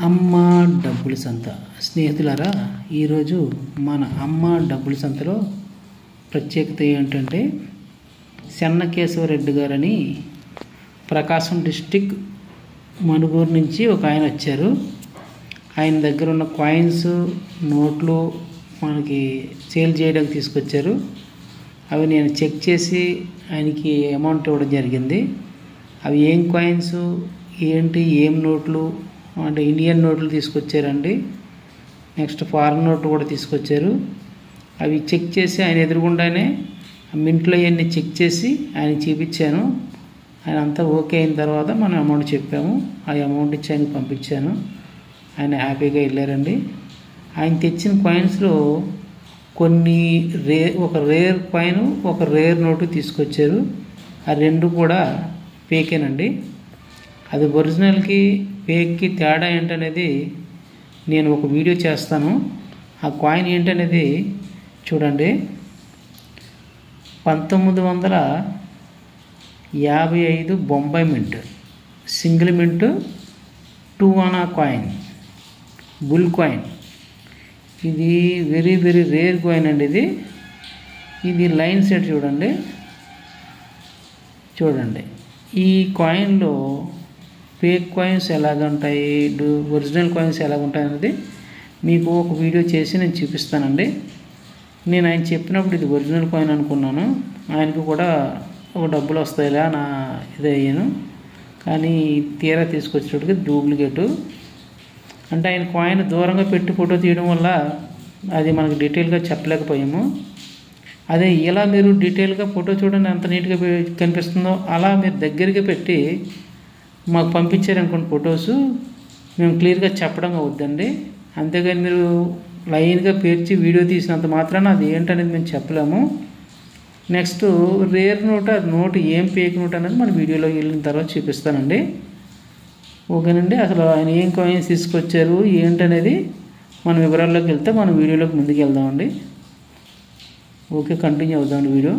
అమ్మ డబ్బుల సంత స్నేహితులారా, ఈరోజు మన అమ్మ డబ్బుల సంతలో ప్రత్యేకత ఏంటంటే చెన్నకేశవరెడ్డి గారని ప్రకాశం డిస్టిక్ మనుగూరు నుంచి ఒక ఆయన వచ్చారు. ఆయన దగ్గర ఉన్న కాయిన్స్ నోట్లు మనకి సేల్ చేయడానికి తీసుకొచ్చారు. అవి నేను చెక్ చేసి ఆయనకి అమౌంట్ ఇవ్వడం జరిగింది. అవి ఏం కాయిన్స్ ఏంటి, ఏం నోట్లు అంటే ఇండియన్ నోట్లు తీసుకొచ్చారండి. నెక్స్ట్ ఫారెన్ నోట్లు కూడా తీసుకొచ్చారు. అవి చెక్ చేసి ఆయన ఎదురుగుండానే మింట్లో అవన్నీ చెక్ చేసి ఆయన చూపించాను. ఆయన అంతా ఓకే అయిన తర్వాత మనం అమౌంట్ చెప్పాము. ఆ అమౌంట్ ఇచ్చి ఆయనకి పంపించాను. ఆయన హ్యాపీగా వెళ్ళారండి. ఆయన తెచ్చిన కాయిన్స్లో కొన్ని ఒక రేర్ కాయిన్, ఒక రేర్ నోటు తీసుకొచ్చారు. ఆ రెండు కూడా ఫేకేనండి. అది ఒరిజినల్కి ఫేక్కి తేడా ఏంటనేది నేను ఒక వీడియో చేస్తాను. ఆ కాయిన్ ఏంటనేది చూడండి. 1955 బొంబాయి మింట్, సింగిల్ మింట్ 2 ఆనా కాయిన్, బుల్ కాయిన్. ఇది వెరీ వెరీ రేర్ కాయిన్ అండి. ఇది లైన్ సెట్ చూడండి. ఈ కాయిన్లో ఫేక్ కాయిన్స్ ఎలాగుంటాయి, ఒరిజినల్ కాయిన్స్ ఎలాగుంటాయి అనేది మీకు ఒక వీడియో చేసి నేను చూపిస్తానండి. నేను ఆయన చెప్పినప్పుడు ఇది ఒరిజినల్ కాయిన్ అనుకున్నాను. ఆయనకు కూడా ఒక డబ్బులు వస్తాయిలా నా ఇది అయ్యాను. కానీ తీరా తీసుకొచ్చేటప్పటికి డూప్లికేటు. అంటే ఆయన కాయిన్ దూరంగా పెట్టి ఫోటో తీయడం వల్ల అది మనకు డీటెయిల్గా చెప్పలేకపోయాము. అదే ఇలా మీరు డీటెయిల్గా ఫోటో చూడండి ఎంత నీట్గా కనిపిస్తుందో, అలా మీరు దగ్గరగా పెట్టి మాకు పంపించారనుకోండి ఫొటోస్, మేము క్లియర్గా చెప్పడం అవుద్దండి. అంతేగాని మీరు లైన్గా పేర్చి వీడియో తీసినంత మాత్రాన అది ఏంటనేది మేము చెప్పలేము. నెక్స్ట్ రేర్ నోట్, అది నోటు ఏం ఫేక్ నోట్ అనేది మన వీడియోలో వెళ్ళిన తర్వాత చూపిస్తానండి. ఓకేనండి. అసలు ఆయన ఏం కాయిన్స్ తీసుకొచ్చారు ఏంటనేది మన వివరాల్లోకి వెళ్తే మన వీడియోలోకి ముందుకు వెళ్దామండి. ఓకే, కంటిన్యూ అవుదామండి వీడియో.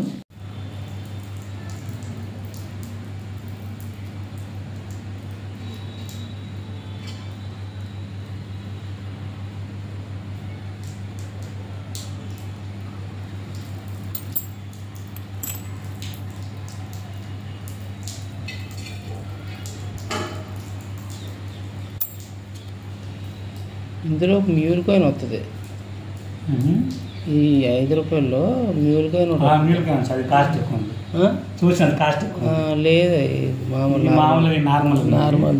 ఇందులో మ్యూల్ కాయిన్ వస్తుంది. ఈ 5 రూపాయల్లో మ్యూల్ కాయిన్ లేదు, నార్మల్.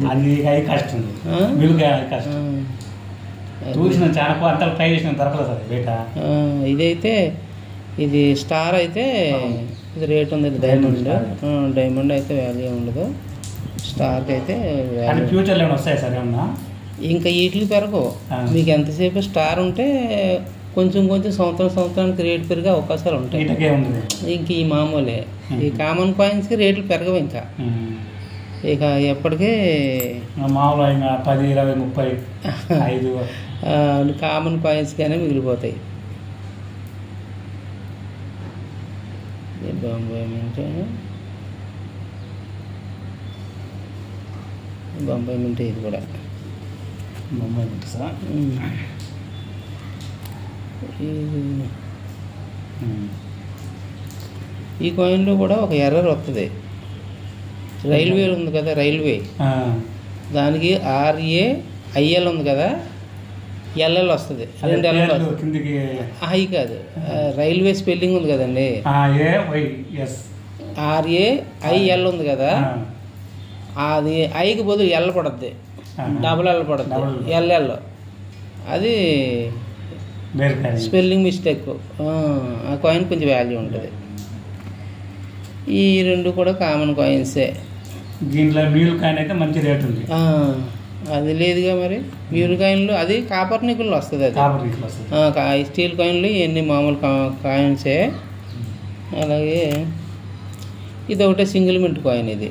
ఇదైతే ఇది స్టార్ అయితే ఇది రేట్ ఉంది. డైమండ్ అయితే వాల్యూ ఉండదు. స్టార్కి అయితే ఫ్యూచర్లో వస్తాయి సార్ ఏమన్నా. ఇంకా వీటికి పెరగవు. మీకు ఎంతసేపు స్టార్ ఉంటే కొంచెం సంవత్సరానికి రేటు పెరిగే అవకాశాలు ఉంటాయి. ఇంక ఈ మామూలే, ఈ కామన్ కాయిన్స్కి రేట్లు పెరగవు. ఇంకా ఇక ఎప్పటికీ మామూలు 10, 20, 35 కామన్ కాయిన్స్గానే మిగిలిపోతాయి. బొంబాయి మింట్ ఇది కూడా బొంబాయి మింట్ సార్. ఈ కాయిన్లో కూడా ఒక ఎర్రర్ వస్తుంది. రైల్వే ఉంది కదా, రైల్వే దానికి RAIL ఉంది కదా, LL వస్తుంది. 2 L హై కాదు, రైల్వే స్పెల్లింగ్ ఉంది కదండి, RAIL ఉంది కదా, అది ఐకి బదులు L పడుద్ది, డబుల్ L పడుద్ది, LL. అది స్పెల్లింగ్ మిస్టేక్. ఆ కాయిన్ కొంచెం వాల్యూ ఉంటుంది. ఈ రెండు కూడా కామన్ కాయిన్సే. దీంట్లో మ్యూల్ కాయిన్ అయితే మంచి రేట్ ఉంది. అది లేదుగా మరి. మ్యూల్ కాయిన్లు అది కాపర్ నికుల్లో వస్తుంది. అది స్టీల్ కాయిన్లు ఇవన్నీ మామూలు కాయిన్సే. అలాగే ఇది ఒకటే సింగిల్ మింట్ కాయిన్. ఇది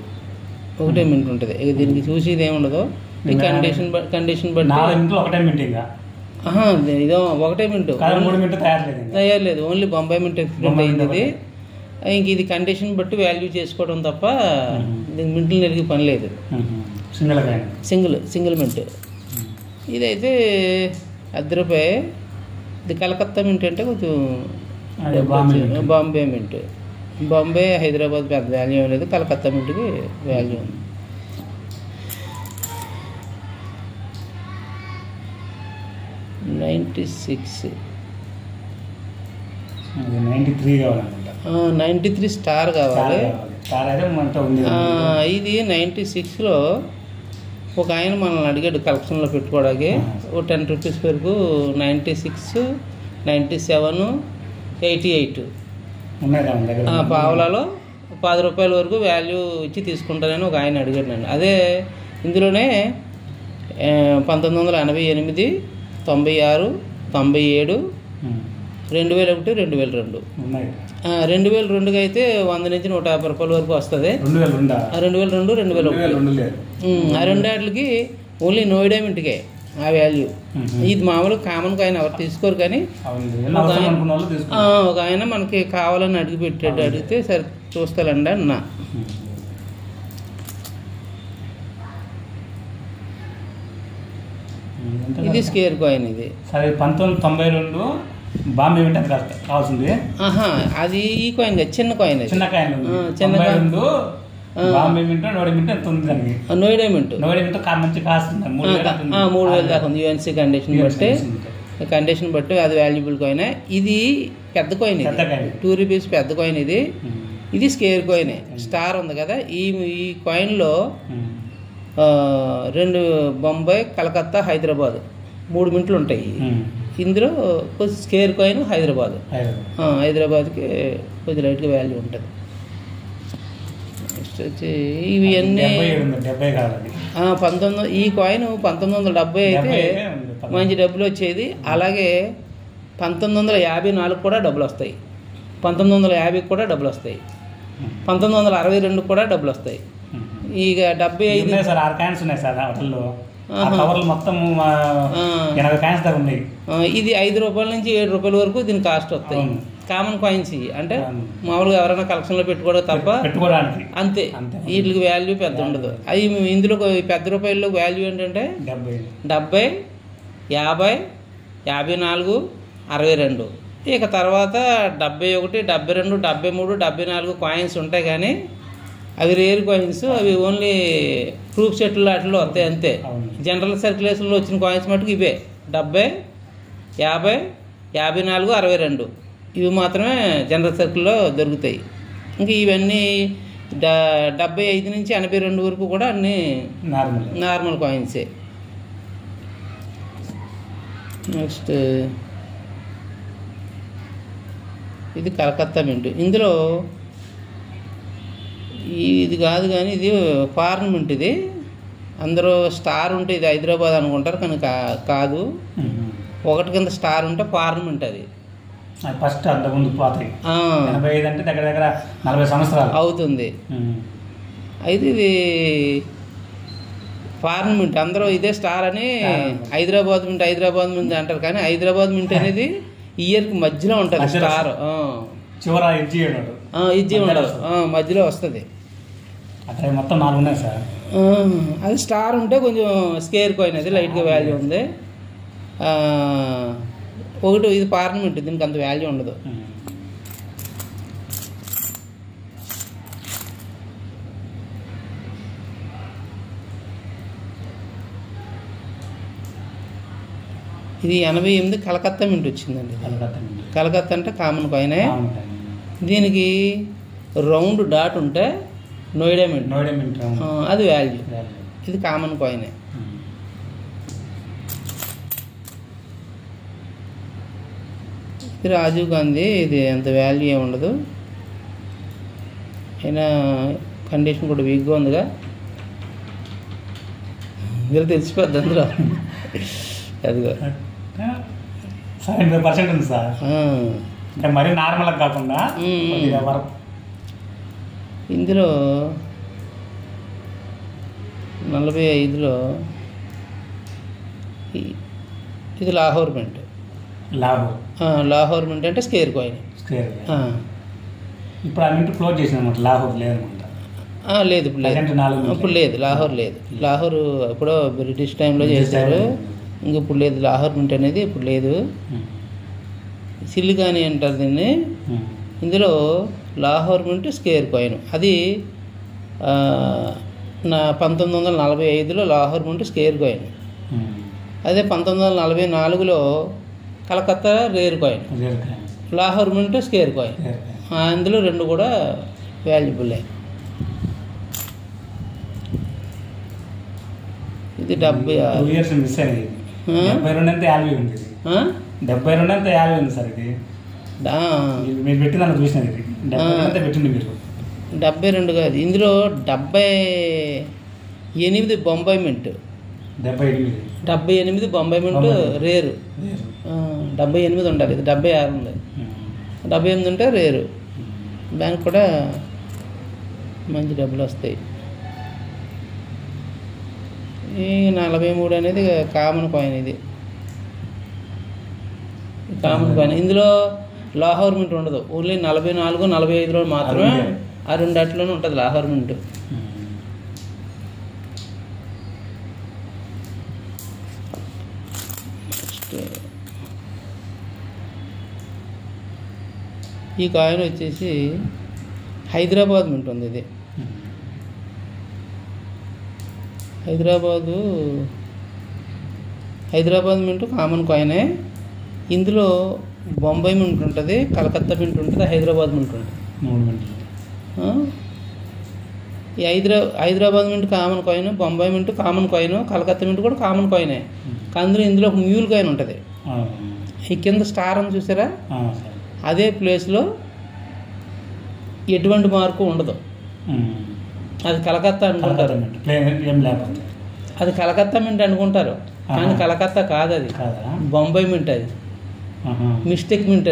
ఒకటే మింట్ ఉంటుంది. ఇక దీనికి చూసి ఇది ఏముండదు. ఈ కండిషన్ బట్టి ఇదో ఒకటే మింట్ తయారు, ఓన్లీ బొంబాయి మింట్ ప్రింట్ అయింది ఇది. ఇంక ఇది కండిషన్ బట్టి వాల్యూ చేసుకోవడం తప్ప దీనికి మింట్లు నెరిగి పని లేదు. Single mint. ఇదైతే ₹10. ఇది కలకత్తా మింట్ అంటే కొంచెం బాంబే మింట్. బాంబే హైదరాబాద్ పెద్ద వాల్యూ ఏం లేదు, కలకత్తా మింట్కి వాల్యూ ఉంది. $93 స్టార్ కావాలి. ఇది 96లో ఒక ఆయన మనల్ని అడిగాడు కలెక్షన్లో పెట్టుకోవడానికి. ఓ ₹10 వరకు 96, 97, 88 పావలాలో ₹10 వరకు వాల్యూ ఇచ్చి తీసుకుంటానని ఒక ఆయన అడిగాడు నన్ను. అదే ఇందులోనే 1988, 96, 97, 2001, 2002. 2002కి అయితే ₹100 నుంచి ₹150 వరకు వస్తుంది. 2002, 2001 ఆ రెండాటికి ఓన్లీ నోయిడా మింట్కే ఆ వాల్యూ. ఇది మామూలు కామన్ కాయిన్ ఎవరు తీసుకోరు, కానీ ఒక ఆయన మనకి కావాలని అడిగి పెట్టాడు. అడిగితే సరే చూస్తానండి అన్నా. ఇది స్కేర్ కాయిన్. ఇది 1992 బాంబే మింట్ అది కావాల్సింది. అది ఈ కాయిన్ కదా, చిన్న కాయిన్. చిన్న coin Bombay mint, Noida mint ఎంత ఉంది దానికి? నోయిడా మింట్ మంచి కాస్ట్ ఉంది, 3,000 దాకా ఉంది. యుఎన్సీ కండిషన్ బట్టి అది వాల్యుబుల్ కాయిన్. ఇది పెద్ద కాయిన్, ₹2 పెద్ద కాయిన్. ఇది స్కేర్ కాయిన్. స్టార్ ఉంది కదా, ఈ కాయిన్లో 2 బొంబాయి, కలకత్తా, హైదరాబాద్ 3 మింట్లు ఉంటాయి. ఇందులో కొంచెం స్కేర్ కాయిన్ హైదరాబాద్కి కొంచెం లైట్గా వాల్యూ ఉంటుంది. నెక్స్ట్ వచ్చి ఇవి అన్నీ 1900. ఈ కాయిన్ 1970 అయితే మంచి డబ్బులు వచ్చేది. అలాగే 1954 కూడా డబ్బులు వస్తాయి, 1950 కూడా డబ్బులు వస్తాయి, 1962 కూడా డబ్బులు వస్తాయి. ఇక 75 సార్ 6 కాయిన్స్ ఉన్నాయి సార్ వాటిల్లో. మొత్తం 80 కాయిన్స్ దాకా ఉన్నాయి. ఇది ₹5 నుంచి ₹7 వరకు దీని కాస్ట్ వస్తాయి. కామన్ కాయిన్స్ అంటే మామూలుగా ఎవరైనా కలెక్షన్లో పెట్టుకోవడం తప్ప అంతే. వీటికి వాల్యూ పెద్ద ఉండదు. అది ఇందులో పెద్ద రూపాయల్లో వాల్యూ ఏంటంటే 70, 50, 54, 62. ఇక తర్వాత 71, 72, 73, 74 కాయిన్స్ ఉంటాయి. కానీ అవి రేర్ కాయిన్స్. అవి ఓన్లీ ప్రూఫ్ సెట్లు వాటిలో వస్తాయి అంతే. జనరల్ సర్క్యులేషన్లో వచ్చిన కాయిన్స్ మటుకు ఇవే 70, 50, 54, 62 ఇవి మాత్రమే జనరల్ సర్కిల్లో దొరుకుతాయి. ఇంకా ఇవన్నీ 75 నుంచి 82 వరకు కూడా అన్నీ నార్మల్ కాయిన్సే. నెక్స్ట్ ఇది కలకత్తా మింట్. ఇందులో ఇది కాదు కానీ ఇది ఫారెన్ మింట్. ఇది అందరూ స్టార్ ఉంటే ఇది హైదరాబాద్ అనుకుంటారు, కానీ కాదు. ఒకటి కింద స్టార్ ఉంటే ఫారెన్ మింట్. అది ఫస్ట్ అంతకుముందు పోతాయి. 85 అంటే దగ్గర దగ్గర 40 సంవత్సరాలు అవుతుంది. అయితే ఇది ఫారెన్ మింట్. అందరూ ఇదే స్టార్ అని హైదరాబాద్ మింట్ అంటారు, కానీ హైదరాబాద్ మింట్ అనేది ఇయర్కి మధ్యలో ఉంటుంది. స్టార్ ఇజ్జి ఉండదు, మధ్యలో వస్తుంది. అక్కడ మొత్తం 4 ఉన్నాయి సార్. అది స్టార్ ఉంటే కొంచెం స్కేర్ కాయిన్, అది లైట్గా వాల్యూ ఉంది. ఒకటి ఇది పార్లమెంట్, దీనికి అంత వాల్యూ ఉండదు. ఇది 88 కలకత్తా మింట్ వచ్చిందండి. కలకత్తా అంటే కామన్ కాయినే. దీనికి రౌండ్ డాట్ ఉంటే నోయిడా మింట్, అది వాల్యూ. ఇది కామన్ కాయినే. ఇది రాజీవ్ గాంధీ. ఇది అంత వాల్యూ ఏమి ఉండదు, అయినా కండిషన్ కూడా వీక్గా ఉందిగా. మీరు తెలిసిపోద్ది అందులో. అదిగో 75% ఉంది సార్. అంటే మరీ నార్మల్గా కాకుండా ఇందులో 45లో ఇది లాహోర్ మింట్. లాహోర్ మింట్ అంటే స్కేర్ కాయిన్. ఇప్పుడు ఆ మింట్ క్లోజ్ చేసిన లాహోర్ లేదన్నమాట. లేదు ఇప్పుడు లేదు. లాహోర్ లేదు. లాహోర్ ఎప్పుడో బ్రిటిష్ టైంలో చేశారు. ఇంక ఇప్పుడు లేదు, లాహోర్ మింట్ అనేది ఇప్పుడు లేదు. సిల్లిగాని అంటారు దీన్ని. ఇందులో లాహోర్ మింట్ స్క్వేర్ కాయిన్, అది 1945లో లాహోర్ మింట్ స్క్వేర్ కాయిన్. అదే 1944లో Calcutta rare coin, Lahore mint square coin. అందులో రెండు కూడా వాల్యుబులే. ఇది 70 మిస్ అయింది. 72 అంతా 50 ఉంది. 72 అంతా 50 ఉంది సార్. ఇది మీరు పెట్టిందని చూసినది. 72 అంతా పెట్టింది మీరు. 72 కాదు, ఇందులో 78 బొంబాయి మింట్. 78 బొంబాయి మింట్ రేరు. 78 ఉండాలి, ఇది 76 ఉంది. 78 ఉంటే రేరు. దానికి కూడా మంచి డబ్బులు వస్తాయి. ఈ 43 అనేది కామన్ కాయిన్. ఇది కామన్ కాయిన్. ఇందులో లాహోర్ మింట్ ఉండదు, ఓన్లీ 44, 45లో మాత్రమే ఆ రెండాటిలోనే ఉంటుంది లాహోర్ మింట్. ఈ కాయిన్ వచ్చేసి హైదరాబాద్ మింట్ ఉంది. ఇది హైదరాబాద్ మింట్ కామన్ కాయినే. ఇందులో బొంబాయి మింట్ ఉంటుంది, కలకత్తా మింట్ ఉంటుంది, హైదరాబాద్ మింట్ ఉంటుంది. ఈ Hyderabad mint common coin, Bombay mint common coin, Calcutta mint కూడా కామన్ కాయినే. అందులో ఇందులో ఒక మ్యూల్ కాయిన్ ఉంటుంది. ఈ కింద స్టార్ అని చూసారా, అదే ప్లేస్లో ఎటువంటి మార్పు ఉండదు. అది కలకత్తా అనుకుంటారు, అది కలకత్తా మింట్ అనుకుంటారు, కానీ కలకత్తా కాదు, అది బొంబాయి మింట్. అది మిస్టేక్ మింట్.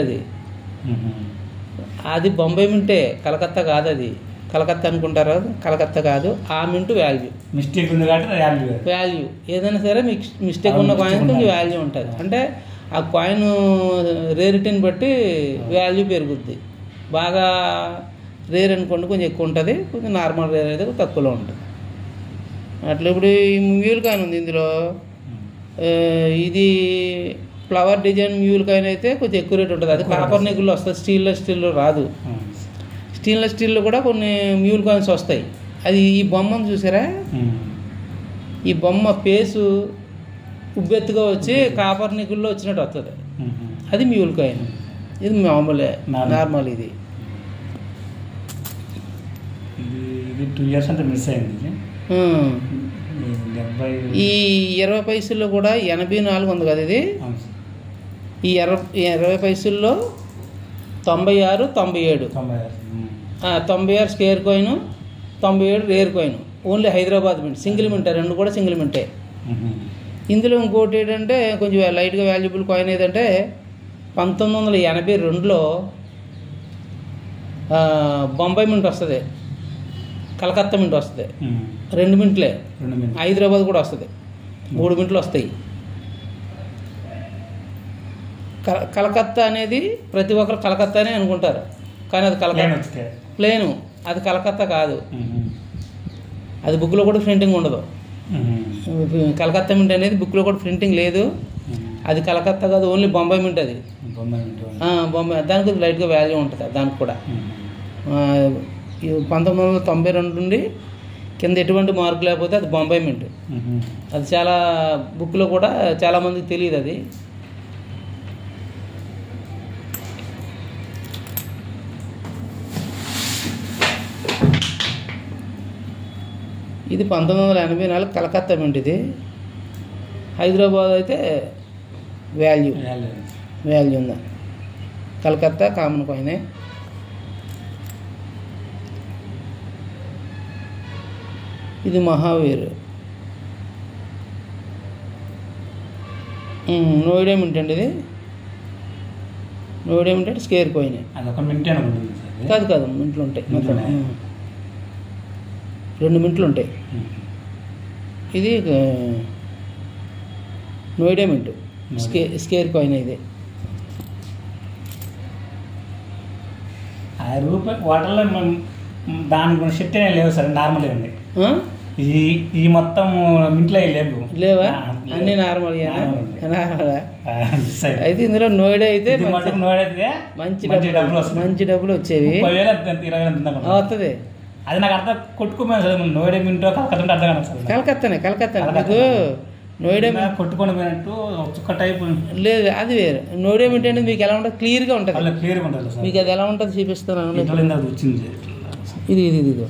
అది బొంబాయి మింటే, కలకత్తా కాదు. అది కలకత్తా అనుకుంటారు, కలకత్తా కాదు. ఆ మింట్ వాల్యూ, మిస్టేక్ ఉంది కాబట్టి వాల్యూ ఏదైనా సరే మీకు మిస్టేక్ ఉన్న కాయిన్ కొంచెం వాల్యూ ఉంటుంది. అంటే ఆ కాయిన్ రేరిటీని బట్టి వాల్యూ పెరుగుద్ది. బాగా రేర్ అనుకోండి కొంచెం ఎక్కువ ఉంటుంది, కొంచెం నార్మల్ రేర్ అయితే తక్కువలో ఉంటుంది. అట్లా ఇప్పుడు ఈ మ్యూల్ కాయిన్ ఉంది. ఇందులో ఇది ఫ్లవర్ డిజైన్ మ్యూల్ కాయిన్ అయితే కొంచెం ఎక్కువ రేట్ ఉంటుంది. అది కాపర్ నిగుల్లో వస్తుంది, స్టీల్లో రాదు. స్టీల్లో కూడా కొన్ని మ్యూల్ కాయిన్స్ వస్తాయి. అది ఈ బొమ్మను చూసారా, ఈ బొమ్మ పేసు ఉబ్బెత్తుగా వచ్చి కాపర్ నిగుల్లో వచ్చినట్టు వస్తుంది, అది మ్యూల్ కాయిన్. ఇది మామూలే, నార్మల్. ఇది 2 years అంటే మిస్ అయింది. ఈ 20 పైసల్లో కూడా 84 ఉంది కదా. ఇది ఈ 20 పైసల్లో 96, 97. 96 square coin, 97 rare coin. Only Hyderabad mint, single mint. రెండు కూడా సింగిల్ మింటే. ఇందులో ఇంకోటి ఏంటంటే కొంచెం లైట్గా వాల్యుబుల్ కాయిన్ ఏదంటే 1982లో బొంబాయి మింట్ వస్తుంది, కలకత్తా మింట్ వస్తుంది. 2 మింట్లే. హైదరాబాద్ కూడా వస్తుంది, 3 మింట్లు వస్తాయి. కలకత్తా అనేది ప్రతి ఒక్కరు కలకత్తానే అనుకుంటారు, కానీ అది కలకత్తా ప్లేను, అది కలకత్తా కాదు. అది బుక్లో కూడా ప్రింటింగ్ ఉండదు. కలకత్తా మింట్ అనేది బుక్లో కూడా ప్రింటింగ్ లేదు. అది కలకత్తా కాదు, ఓన్లీ బొంబాయి మింట్. అది బొంబాయి. దానికి లైట్గా వాల్యూ ఉంటుంది దానికి కూడా. 1992 నుండి కింద ఎటువంటి మార్కు లేకపోతే అది బొంబాయి మింట్. అది చాలా బుక్లో కూడా చాలామందికి తెలియదు. అది ఇది 1984 కలకత్తా మింట్. ఇది హైదరాబాద్ అయితే వాల్యూ ఉందా. కలకత్తా కామన్ కాయినే. ఇది మహావీర్. నోయిడా మింట్ అండి. ఇది నోయిడా మింట్ అంటే స్క్వేర్ కాయిన్. కాదు, మింట్లు ఉంటాయి మొత్తం 2 మింట్లు ఉంటాయి. ఇది నోయిడా మింట్, స్క్వేర్ కాయిన్. ఇది రూపాయి వాటర్లో దాని సెట్ లేవు సార్, నార్మల్ ఉంది. ఈ మొత్తం ఇంట్లో లేవు లేవా? అన్ని నార్మల్ అయితే ఇందులో నోయిడా అయితే మంచి డబ్బులు వచ్చేవి. వస్తుంది. అది నాకు అర్థం కొట్టుకుపోయాను. నోయిడా మింటో కలకత్తా అర్థం కాదు. కలకత్తా మీకు నోయిడా కొట్టుకొని పోయినట్టు చుక్క టైప్ లేదు, అది వేరు. నోయిడా మింట్ అనేది మీకు ఎలా ఉంటుంది? క్లియర్గా ఉంటుంది. మీకు అది ఎలా ఉంటుంది చూపిస్తాను. ఇది ఇది ఇదిగో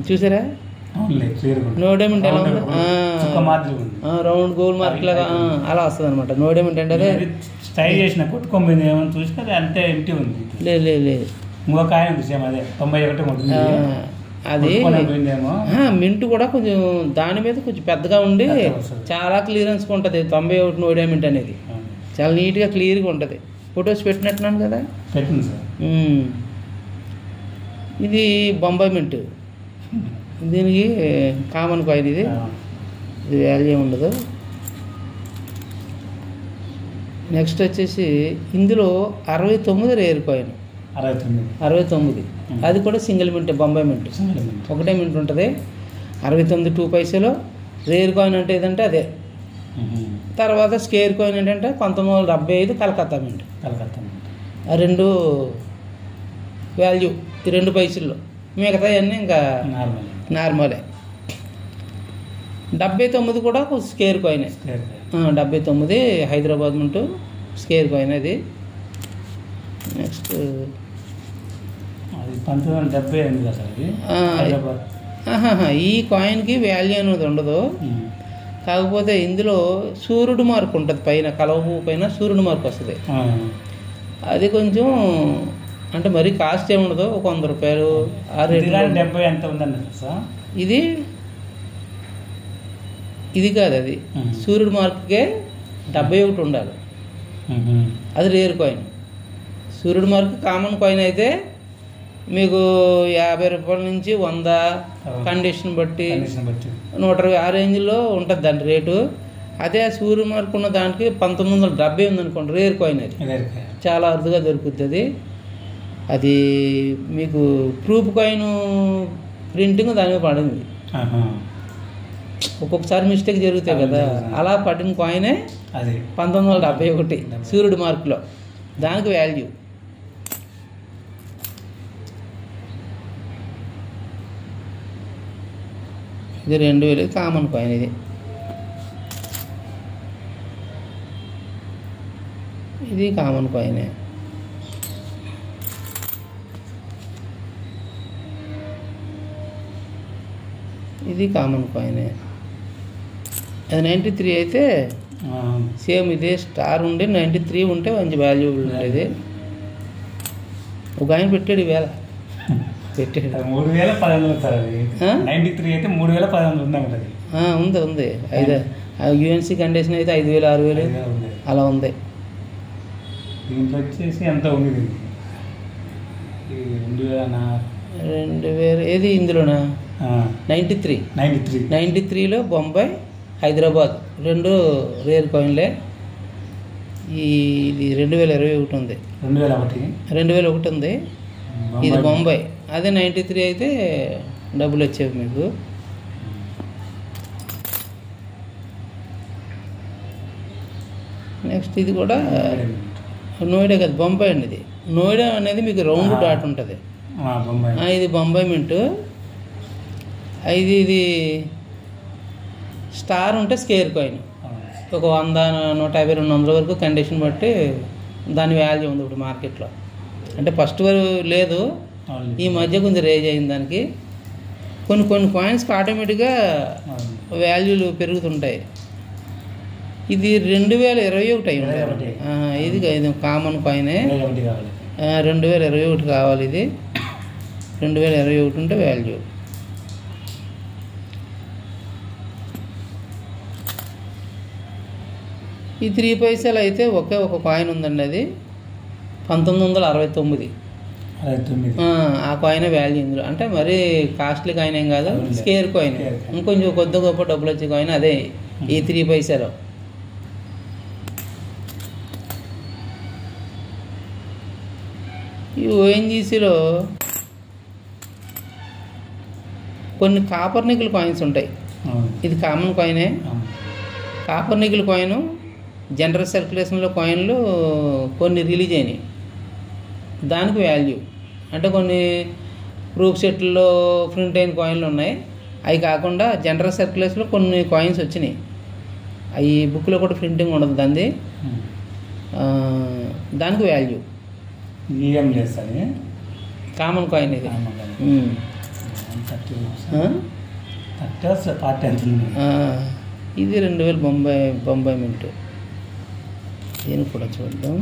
చూసారా? నోయిడా మింట్ ఎలా ఉంది? రౌండ్ గోల్ మార్క్ లాగా అలా వస్తుంది అనమాట. నోయిడా మింట్ అంటే అదే స్టైల్ చేసిన కొట్టుకొని ఏమని చూసినా అది అంతే ఇంటి ఉంది. లేదు ఇంకొక ఆయన విషయం అదే 91 అది మింట్ కూడా కొంచెం దాని మీద కొంచెం పెద్దగా ఉండి చాలా క్లియరెన్స్గా ఉంటుంది. 91 నోయిడా మింట్ అనేది చాలా నీట్గా క్లియర్గా ఉంటుంది. ఫొటోస్ పెట్టినట్టున్నాను కదా. పెట్టింది సార్. ఇది బొంబాయి మింట్. దీనికి కామన్ కాయిన్. ఇది వాల్యూ ఉండదు. నెక్స్ట్ వచ్చేసి ఇందులో 69 రేర్ కాయిన్. 69 అది కూడా సింగిల్ మింట్, బొంబాయి మింట్. ఒకటే మింట్ ఉంటుంది. 69 2 పైసలు. రేర్ కాయిన్ అంటే ఏదంటే అదే. తర్వాత స్కేర్ కాయిన్ ఏంటంటే 1975 కలకత్తా మింట్. ఆ రెండు వాల్యూ ఈ 2 పైసల్లో. మిగతా అన్నీ ఇంకా నార్మలే. 79 కూడా స్కేర్ కాయినే. 79 హైదరాబాద్ మింట్ స్కేర్ కాయిన్ అది. నెక్స్ట్ 1978 ఈ కాయిన్కి వాల్యూ అనేది ఉండదు. కాకపోతే ఇందులో సూర్యుడు మార్క్ ఉంటుంది పైన, కలవ పువ్వు పైన సూర్యుడు మార్క్ వస్తుంది. అది కొంచెం అంటే మరీ కాస్ట్ ఏమి ఉండదు. ఒక 100 రూపాయలు ఆ రేట్. 70 ఎంత ఉందండి సార్? ఇది కాదు, అది సూర్యుడు మార్క్కే 71 ఉండాలి. అది రేర్ కాయిన్. సూర్యుడు మార్క్ కామన్ కాయిన్ అయితే మీకు 50 రూపాయల నుంచి 100 కండిషన్ బట్టి 120 ఆ రేంజ్లో ఉంటుంది దాని రేటు. అదే సూర్యుడు మార్క్ ఉన్న దానికి 1970 ఉందనుకోండి, రేర్ కాయిన్. అది చాలా అరుదుగా దొరుకుతుంది. అది మీకు ప్రూఫ్ కాయిన్ ప్రింటింగ్ దాని మీద పడింది. ఒక్కొక్కసారి మిస్టేక్ జరుగుతాయి కదా, అలా పడిన కాయినే 1971 సూర్యుడు మార్కులో. దానికి వాల్యూ. ఇది 2000 కామన్ కాయిన్. ఇది కామన్ కాయినే. ఇది కామన్ కాయినే. అది 93 అయితే సేమ్ ఇదే స్టార్ ఉండి 93 ఉంటే మంచి వాల్యూబుల్ ఉండేది. ఒక ఆయన పెట్టాడు ఈవేళ. పెట్టాడు 3500 ఉంది. 5 యూఎన్సీ కండిషన్ అయితే 5000 6000 అలా ఉంది. దీంట్లో వచ్చేసి ఎంత ఉంది? 2000 ఏది ఇందులోనా? 93లో బొంబాయి హైదరాబాద్ 2 రేర్ కాయిన్లే. ఇది 2021 ఉంది. 2001 ఉంది. ఇది బొంబాయి. అదే 93 అయితే డబ్బులు వచ్చేవి మీకు. నెక్స్ట్ ఇది కూడా నోయిడా కదా, బొంబాయి అండి. ఇది నోయిడా అనేది మీకు రౌండ్ డాట్ ఉంటుంది. ఇది బొంబాయి మింట్. ఇది స్టార్ ఉంటే స్కేర్ కాయిన్. ఒక 100 150 200 వరకు కండిషన్ బట్టి దాని వాల్యూ ఉంది ఇప్పుడు మార్కెట్లో. అంటే ఫస్ట్ వరకు లేదు, ఈ మధ్య కొంచెం రేజ్ అయింది దానికి. కొన్ని కాయిన్స్కి ఆటోమేటిక్గా వాల్యూలు పెరుగుతుంటాయి. ఇది 2021 అయి ఉంటుంది. ఇది కామన్ కాయినే. 2021 కావాలి. ఇది 2021 ఉంటే వాల్యూ. ఈ 3 పైసలు అయితే ఒకే ఒక కాయిన్ ఉందండి. అది 1969. ఆ కాయిన్ వాల్యూ ఇందులో. అంటే మరీ కాస్ట్లీ కాయిన్ ఏం కాదు, స్కేర్ కాయిన్. ఇంకొంచెం కొద్ది గొప్ప డబ్బులు వచ్చే కాయిన్ అదే ఈ 3 పైసలు. ఈ ఓఎన్జీసీలో కొన్ని కాపర్ నికిల్ కాయిన్స్ ఉంటాయి. ఇది కామన్ కాయినే. కాపర్ నికిల్ కాయిన్ జనరల్ సర్క్యులేషన్లో కాయిన్లు కొన్ని రిలీజ్ అయినాయి, దానికి వాల్యూ. అంటే కొన్ని ప్రూఫ్ సెట్లో ప్రింట్ అయిన కాయిన్లు ఉన్నాయి, అవి కాకుండా జనరల్ సర్క్యులేషన్లో కొన్ని కాయిన్స్ వచ్చినాయి. అవి బుక్లో కూడా ప్రింటింగ్ ఉండదు దాన్ని, దానికి వాల్యూ. కామన్ కాయిన్ ఇది. ఇది 2000 బొంబాయి మింట్. దీన్ని కూడా చూద్దాం.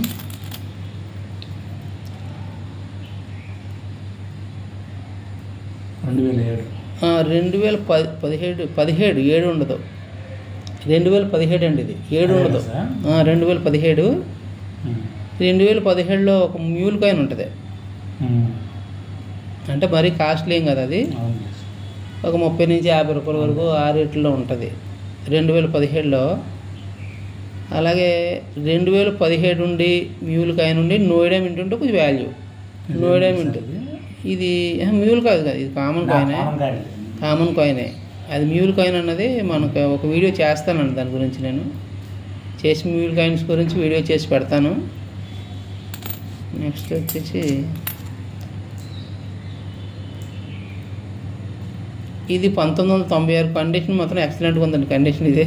రెండు వేల 17 ఉండదు, 2017 అండి ఇది. 7 ఉండదు, 2017. 2017లో ఒక మ్యూల్ కాయిన్ ఉంటుంది, అంటే మరీ కాస్ట్లీ ఏం కదా అది, ఒక 30 నుంచి 50 రూపాయల వరకు ఆ రేట్లో ఉంటుంది 2017లో. అలాగే 2017 నుండి మ్యూల్ కాయిన్ నుండి నోయిడా మింట్ ఉంటే కొంచెం వాల్యూ. నోయిడా మింట్ ఇది మ్యూల్ కాదు కదా, ఇది కామన్ కాయినే. కామన్ కాయినే అది. మ్యూల్ కాయిన్ అన్నది మనకు ఒక వీడియో చేస్తానండి దాని గురించి, నేను చేసి మ్యూల్ కాయిన్స్ గురించి వీడియో చేసి పెడతాను. నెక్స్ట్ వచ్చేసి ఇది 1996 కండిషన్ మాత్రం ఎక్సలెంట్గా ఉందండి కండిషన్ ఇది.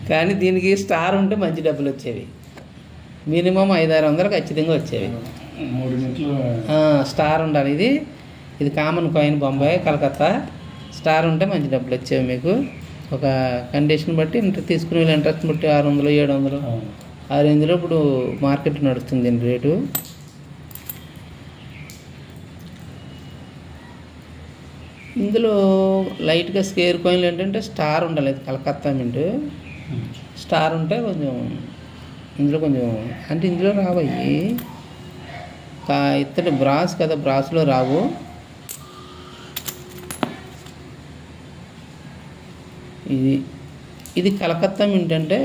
కానీ దీనికి స్టార్ ఉంటే మంచి డబ్బులు వచ్చేవి, మినిమం 500-600 ఖచ్చితంగా వచ్చేవి. స్టార్ ఉండాలి. ఇది common coin, Bombay, Calcutta. Star ఉంటే మంచి డబ్బులు వచ్చేవి మీకు. ఒక కండిషన్ బట్టి తీసుకునే ఇంట్రెస్ట్ బట్టి 600-700 ఆ రేంజ్లో ఇప్పుడు మార్కెట్ నడుస్తుంది రేటు. ఇందులో లైట్గా స్కేర్ కాయిన్లు ఏంటంటే స్టార్ ఉండాలి. కలకత్తా మింట్ స్టార్ ఉంటే కొంచెం ఇందులో కొంచెం, అంటే ఇందులో రావయ్యి ఇత్తడి బ్రాస్ కదా, బ్రాస్లో రావు. ఇది కలకత్తా మింట్ అంటే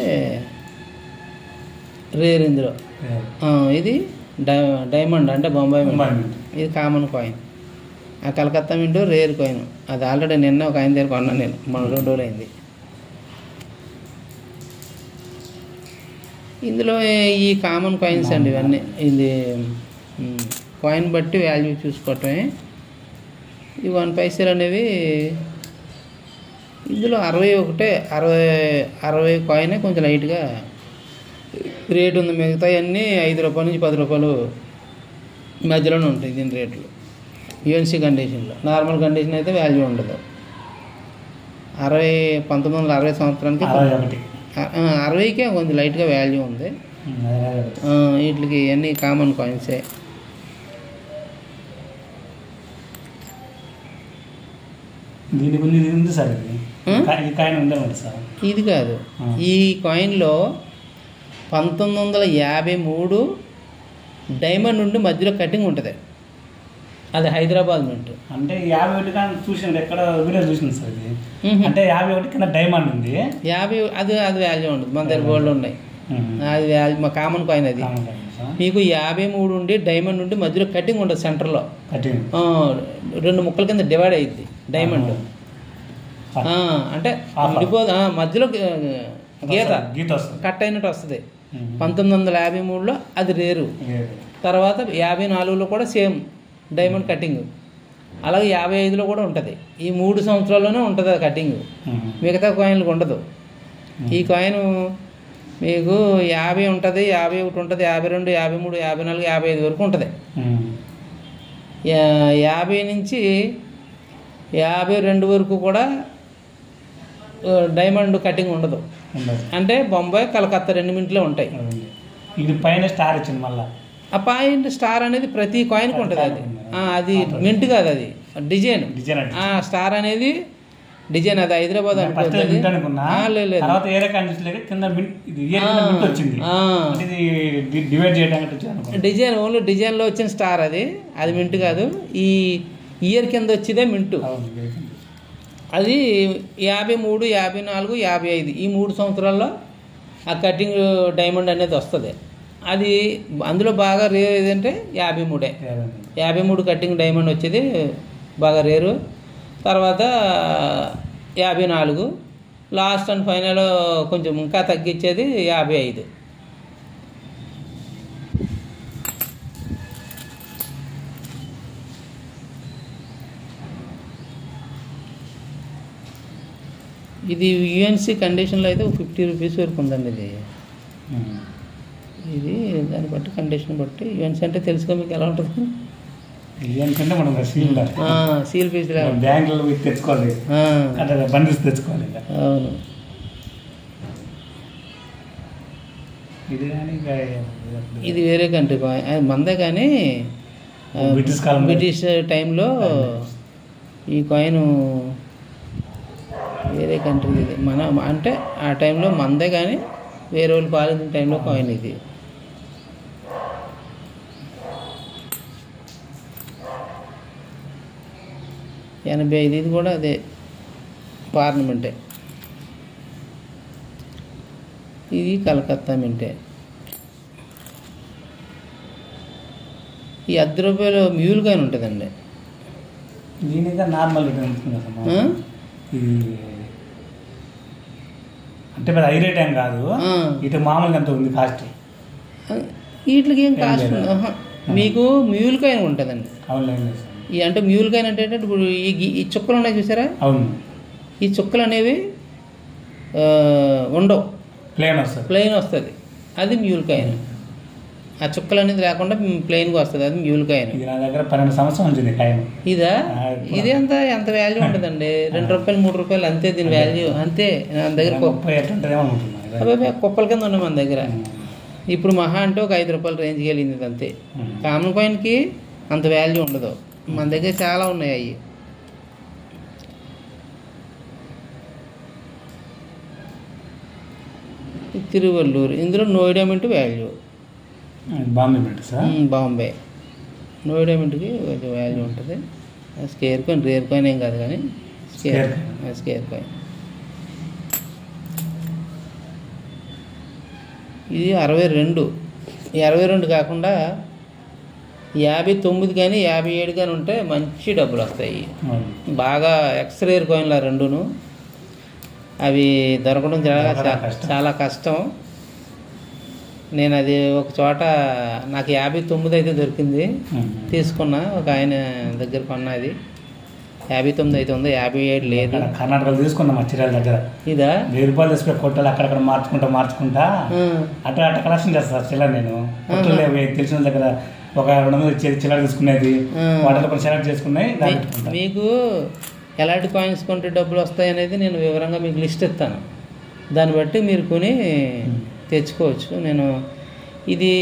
రేర్ ఇందులో. ఇది డైమండ్ అంటే బొంబాయి మింట్. ఇది కామన్ కాయిన్. ఆ కలకత్తా మింట్ రేర్ కాయిన్. అది ఆల్రెడీ నిన్న ఒక ఆయన దగ్గర కొన్నాను నేను, మన 2 రోజులు అయింది. ఇందులో ఈ కామన్ కాయిన్స్ అండి ఇవన్నీ. ఇది కాయిన్ బట్టి వాల్యూ చూసుకోవటమే. ఈ 1 పైసలు అనేవి ఇందులో 60 కాయినే కొంచెం లైట్గా రేటు ఉంది. మిగతా అన్నీ 5 రూపాయల నుంచి 10 రూపాయలు మధ్యలోనే ఉంటాయి దీని రేట్లు. యూఎన్సీ కండిషన్లో. నార్మల్ కండిషన్ అయితే వాల్యూ ఉండదు. 1960 సంవత్సరానికి 60కే కొంచెం లైట్గా వాల్యూ ఉంది. వీటికి అన్నీ కామన్ కాయిన్సే. దీని గురించి ఉంది సార్, ఇది కాదు. ఈ కాయిన్లో 1953 డైమండ్ నుండి మధ్యలో కటింగ్ ఉంటుంది. అది హైదరాబాద్ మింట్. అంటే 51 కానీ చూసింది, ఎక్కడ వీడియో చూసింది సార్ ఇది. అంటే 51 కింద డైమండ్ ఉంది. 50 అది వాల్యూ ఉండదు, మన దగ్గర గోల్డ్ ఉన్నాయి. అది వాల్యూ మా కామన్ కాయిన్. అది మీకు 53 ఉండి డైమండ్ నుండి మధ్యలో కటింగ్ ఉంటుంది సెంటర్లో. 2 ముక్కల కింద డివైడ్ అయ్యింది డైమండ్. అంటే విడిపోదు, మధ్యలో గీత కట్ అయినట్టు వస్తుంది. 1953లో అది రేరు. తర్వాత 54లో కూడా సేమ్ డైమండ్ కటింగ్. అలాగే 55లో కూడా ఉంటుంది. ఈ 3 సంవత్సరాల్లోనే ఉంటుంది అది కటింగ్, మిగతా కాయిన్లకు ఉండదు. ఈ కాయిన్ మీకు 50 ఉంటుంది, 51 ఉంటుంది, 52, 53, 54, 55 వరకు ఉంటుంది. 50 నుంచి 52 వరకు కూడా డైమండ్ కటింగ్ ఉండదు. అంటే బొంబాయి, కలకత్తా 2 మింట్లో ఉంటాయి. ఇది పైన స్టార్ ఇచ్చింది మళ్ళీ. ఆ పాయింట్ స్టార్ అనేది ప్రతి కాయిన్కి ఉంటుంది. అది మింట్ కాదు, అది డిజైన్. స్టార్ అనేది డిజైన్. అది హైదరాబాద్ డిజైన్, ఓన్లీ డిజైన్లో వచ్చిన స్టార్ అది. అది మింట్ కాదు. ఈ ఇయర్ కింద వచ్చేదే మింటు. అది 53, 54, 55 ఈ 3 సంవత్సరాల్లో ఆ కటింగ్ డైమండ్ అనేది వస్తుంది. అది అందులో బాగా రేర్ ఏదంటే 53 కటింగ్ డైమండ్ వచ్చేది బాగా రేరు. తర్వాత 54, లాస్ట్ అండ్ ఫైనల్ కొంచెం ఇంకా తగ్గించేది 55. ఇది యూఎన్సీ కండిషన్లో అయితే 50 రూపీస్ వరకు ఉందండి. ఇది దాన్ని బట్టి కండిషన్ బట్టి యూఎన్సీ అంటే తెలుసుకో మీకు ఎలా ఉంటుంది. అంటే మనం సీల్ పీస్ బ్యాంకులో తెచ్చుకోవాలి, బండిల్స్ తెచ్చుకోవాలి. అవును. ఇది వేరే కంట్రీ మందే, కానీ బ్రిటిష్ టైంలో ఈ కాయిన్ వేరే కంట్రీ ఇది. అంటే ఆ టైంలో మందే, కానీ వేరే వాళ్ళు పాలించిన టైంలో కాయిన్ ఇది. $85 ఇది కూడా అదే పార్లమెంటే. ఇది కలకత్తా మింటే. ఈ ₹10 మ్యూల్ కాయిన్ ఉంటుందండి. దీనిగా నార్మల్ అంటే హై రేట్ ఏం కాదు, ఇటు మామూలుగా ఎంత ఉంది కాస్ట్. వీటికి ఏం కాస్ట్ మీకు మ్యూల్ కాయిన్ ఉంటుందండి. అంటే మ్యూల్ కాయిన్ అంటే ఇప్పుడు ఈ చుక్కలు ఉన్నాయి చూసారా, అవును. ఈ చుక్కలు అనేవి ఉండవు, ప్లెయిన్ వస్తుంది. అది మ్యూల్ కాయిన్. ఆ చుక్కలు అనేది లేకుండా ప్లెయిన్గా వస్తుంది, అది మ్యూల్ కాయిన్. నా దగ్గర 12 సంవత్సరాలు కాయిన్. ఇదా? ఇది ఎంత వాల్యూ ఉంటుందండి? ₹2, ₹3 అంతే దీని వాల్యూ, అంతే. నా దగ్గర కుప్పల కింద ఉన్నాయి మన దగ్గర. ఇప్పుడు మహా అంటే ఒక ₹5 రేంజ్కి వెళ్ళింది అంతే. కామన్ కాయిన్కి అంత వాల్యూ ఉండదు. మన దగ్గర చాలా ఉన్నాయి అవి. తిరువల్లూరు, ఇందులో నోయిడా మింట్ వాల్యూ. బాంబే నోయిడా మింట్కి కొంచెం వాల్యూ ఉంటుంది. స్కేర్ కాయిన్, రేర్ కాయిన్ ఏం కాదు, కానీ స్కేర్ కాయిన్. ఇది 62. ఈ 62 కాకుండా 59 కానీ 57 కానీ ఉంటే మంచి డబ్బులు వస్తాయి. బాగా ఎక్స్రేర్ కాయిన్లు 2ను. అవి దొరకడం చాలా కష్టం. నేను అది ఒక చోట నాకు 59 అయితే దొరికింది, తీసుకున్నా. ఒక ఆయన దగ్గర కొన్నా. అది 59 అయితే ఉంది, 57 లేదు. కర్ణాటకలో తీసుకున్నా మంచిర్యాల దగ్గర. ఇదా ₹1000 తీసుకునే కొట్టలు అక్కడక్కడ మార్చుకుంటా అట్లా కలెక్షన్ చేస్తాను చిల్లర. నేను కొట్టలు తెలిసిన దగ్గర ఒక 200 చిల్లర తీసుకునేది, వాటిలో కొన్ని సెలెక్ట్ చేసుకున్నాయి. మీకు ఎలాంటి కాయిన్స్ కొంటే డబ్బులు వస్తాయి అనేది నేను వివరంగా మీకు లిస్ట్ ఇస్తాను. దాన్ని బట్టి మీరు కొని తెచ్చుకోవచ్చు. నేను ఇది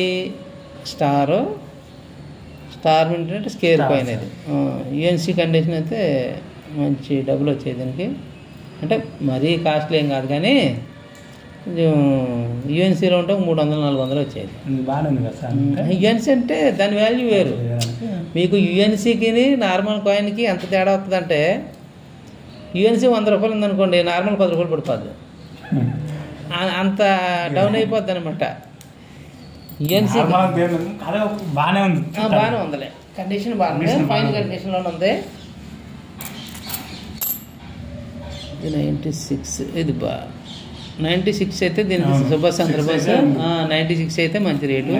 స్టార్ మింట్ అంటే స్కేర్ కాయిన్. అది యూఎన్సీ కండిషన్ అయితే మంచి డబ్బులు వచ్చాయి దీనికి. అంటే మరీ కాస్ట్లీ ఏం కాదు, కానీ కొంచెం యూఎన్సీలో ఉంటే 300-400 వచ్చేది. యూఎన్సీ అంటే దాని వాల్యూ వేరు. మీకు యూఎన్సీకి నార్మల్ కాయిన్కి ఎంత తేడా వస్తుందంటే, యూఎన్సీ ₹100 ఉందనుకోండి, నార్మల్ ₹10 పడిపోద్ది. అంత డౌన్ అయిపోద్ది అనమాట. యూఎన్సీ బాగానే ఉందిలే, కండిషన్ బాగుంది, ఫైన్ కండిషన్లోనే ఉంది. ఇది 96. ఇది 96 అయితే దీనికి సుభాష్ చంద్రబోస్ 96 అయితే మంచి రేటు.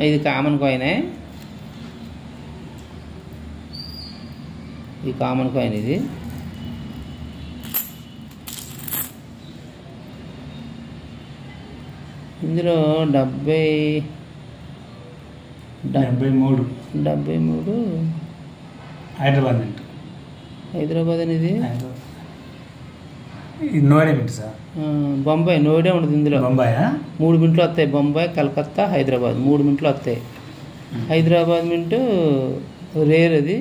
ఇది కామన్ కాయినే, ఇది కామన్ కాయిన్. ఇది ఇందులో 73 హైదరాబాద్ అనేది బొంబాయి, నోయిడా ఉండదు ఇందులో. 3 మింట్లు వస్తాయి. బొంబాయి, కలకత్తా, హైదరాబాద్ 3 మింట్లు వస్తాయి. హైదరాబాద్ మింటు రేర్, అది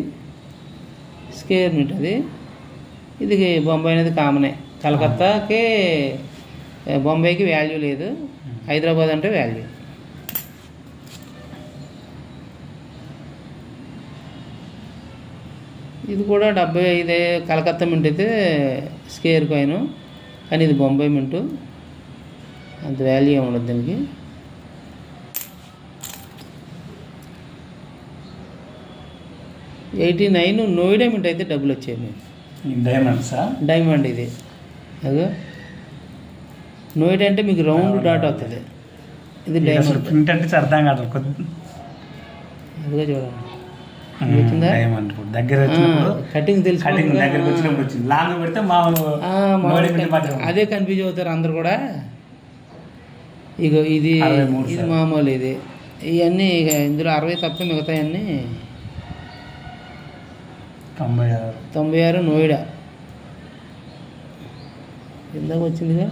స్కేర్ మింట్. అది ఇది బొంబాయి అనేది కామనే. కలకత్తాకి బొంబాయికి వాల్యూ లేదు, హైదరాబాద్ అంటే వాల్యూ. ఇది కూడా 75. కలకత్తా మింట్ అయితే స్కేర్ కాయిన్, కానీ ఇది బొంబాయి మింటు, అంత వాల్యూ ఏమి ఉండదు దీనికి. $89 నోయిడా మింట్ అయితే డబ్బులు వచ్చాయి మీకు. Diamond sir. డైమండ్ ఇది. అదో నోయిడా అంటే మీకు రౌండ్ డాట్ అవుతుంది. ఇది డైమండ్. ప్రింట్ అంటే అర్థం కాదు కొద్ది. అదిగా చూడండి వచ్చిందా డైమండ్ దగ్గర వచ్చినప్పుడు కటింగ్ తెలుసు. కటింగ్ దగ్గరకు వచ్చినప్పుడు వచ్చింది. లాంగ్ పెడితే మామూలు అదే కన్ఫ్యూజ్ అవుతారు అందరు కూడా. ఇగో ఇది ఇది మామూలు. ఇది ఇవన్నీ ఇక ఇందులో 60 తప్ప మిగతాయన్నీ 96 నోయిడా. ఇందాక వచ్చిందిగా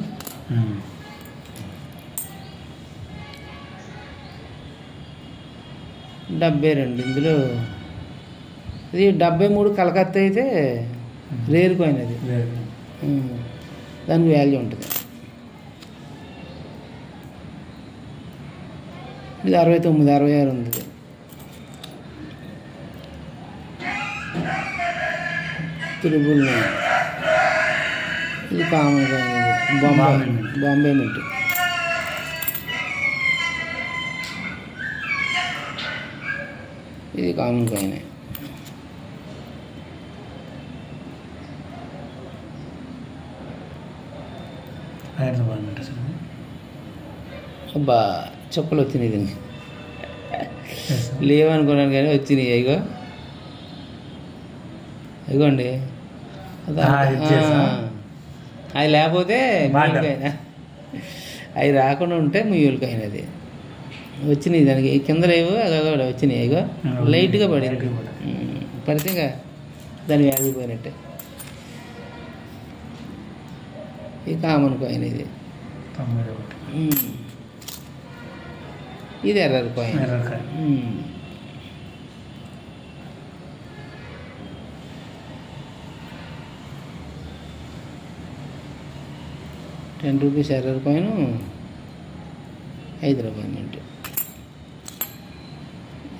72. ఇందులో ఇది 73 కలకత్తా అయితే రేర్ కాయిన్ అది. దానికి వాల్యూ ఉంటుంది. ఇది 69, 66 ఉంది. త్రిబుల్ 9. ఇది కామన్ కాయిన్. ఇది బాంబే మింట్. ఇది కామన్ కాయిన్. అబ్బా చుక్కలు వచ్చినాయి దీనికి. లేవనుకున్నాను కానీ వచ్చినాయి. ఇగోండి అవి లేకపోతే అవి రాకుండా ఉంటే ముయ్యూలకైనా అది వచ్చినాయి. దానికి కింద లేవు అవి వచ్చినాయి. ఇగో లైట్గా పడింది. పడితే ఇంకా దాని వ్యాధి పోయినట్టే. ఇది కామన్ కాయిన్. ఇది ఇది error coin. 10 rupees error coin. Hyderabad mint.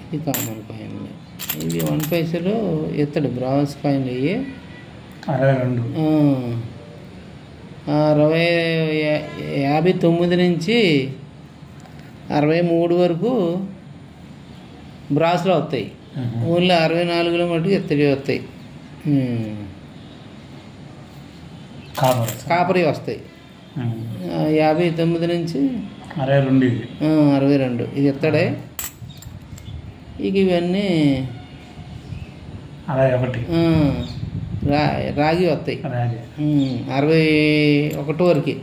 ఇది కామన్ కాయిన్. ఇది 1 పైసలు ఎత్తడు బ్రాస్ కాయిన్లు. ఇవి 59 నుంచి 63 వరకు బ్రాస్లో వస్తాయి. ఓన్లీ 64లో మటుకు ఎత్తడి వస్తాయి. కాపరీ వస్తాయి. 59 నుంచి 62 ఇది ఎత్తడే. ఇక ఇవన్నీ 61 రాగి వస్తాయి. 61 వరకు.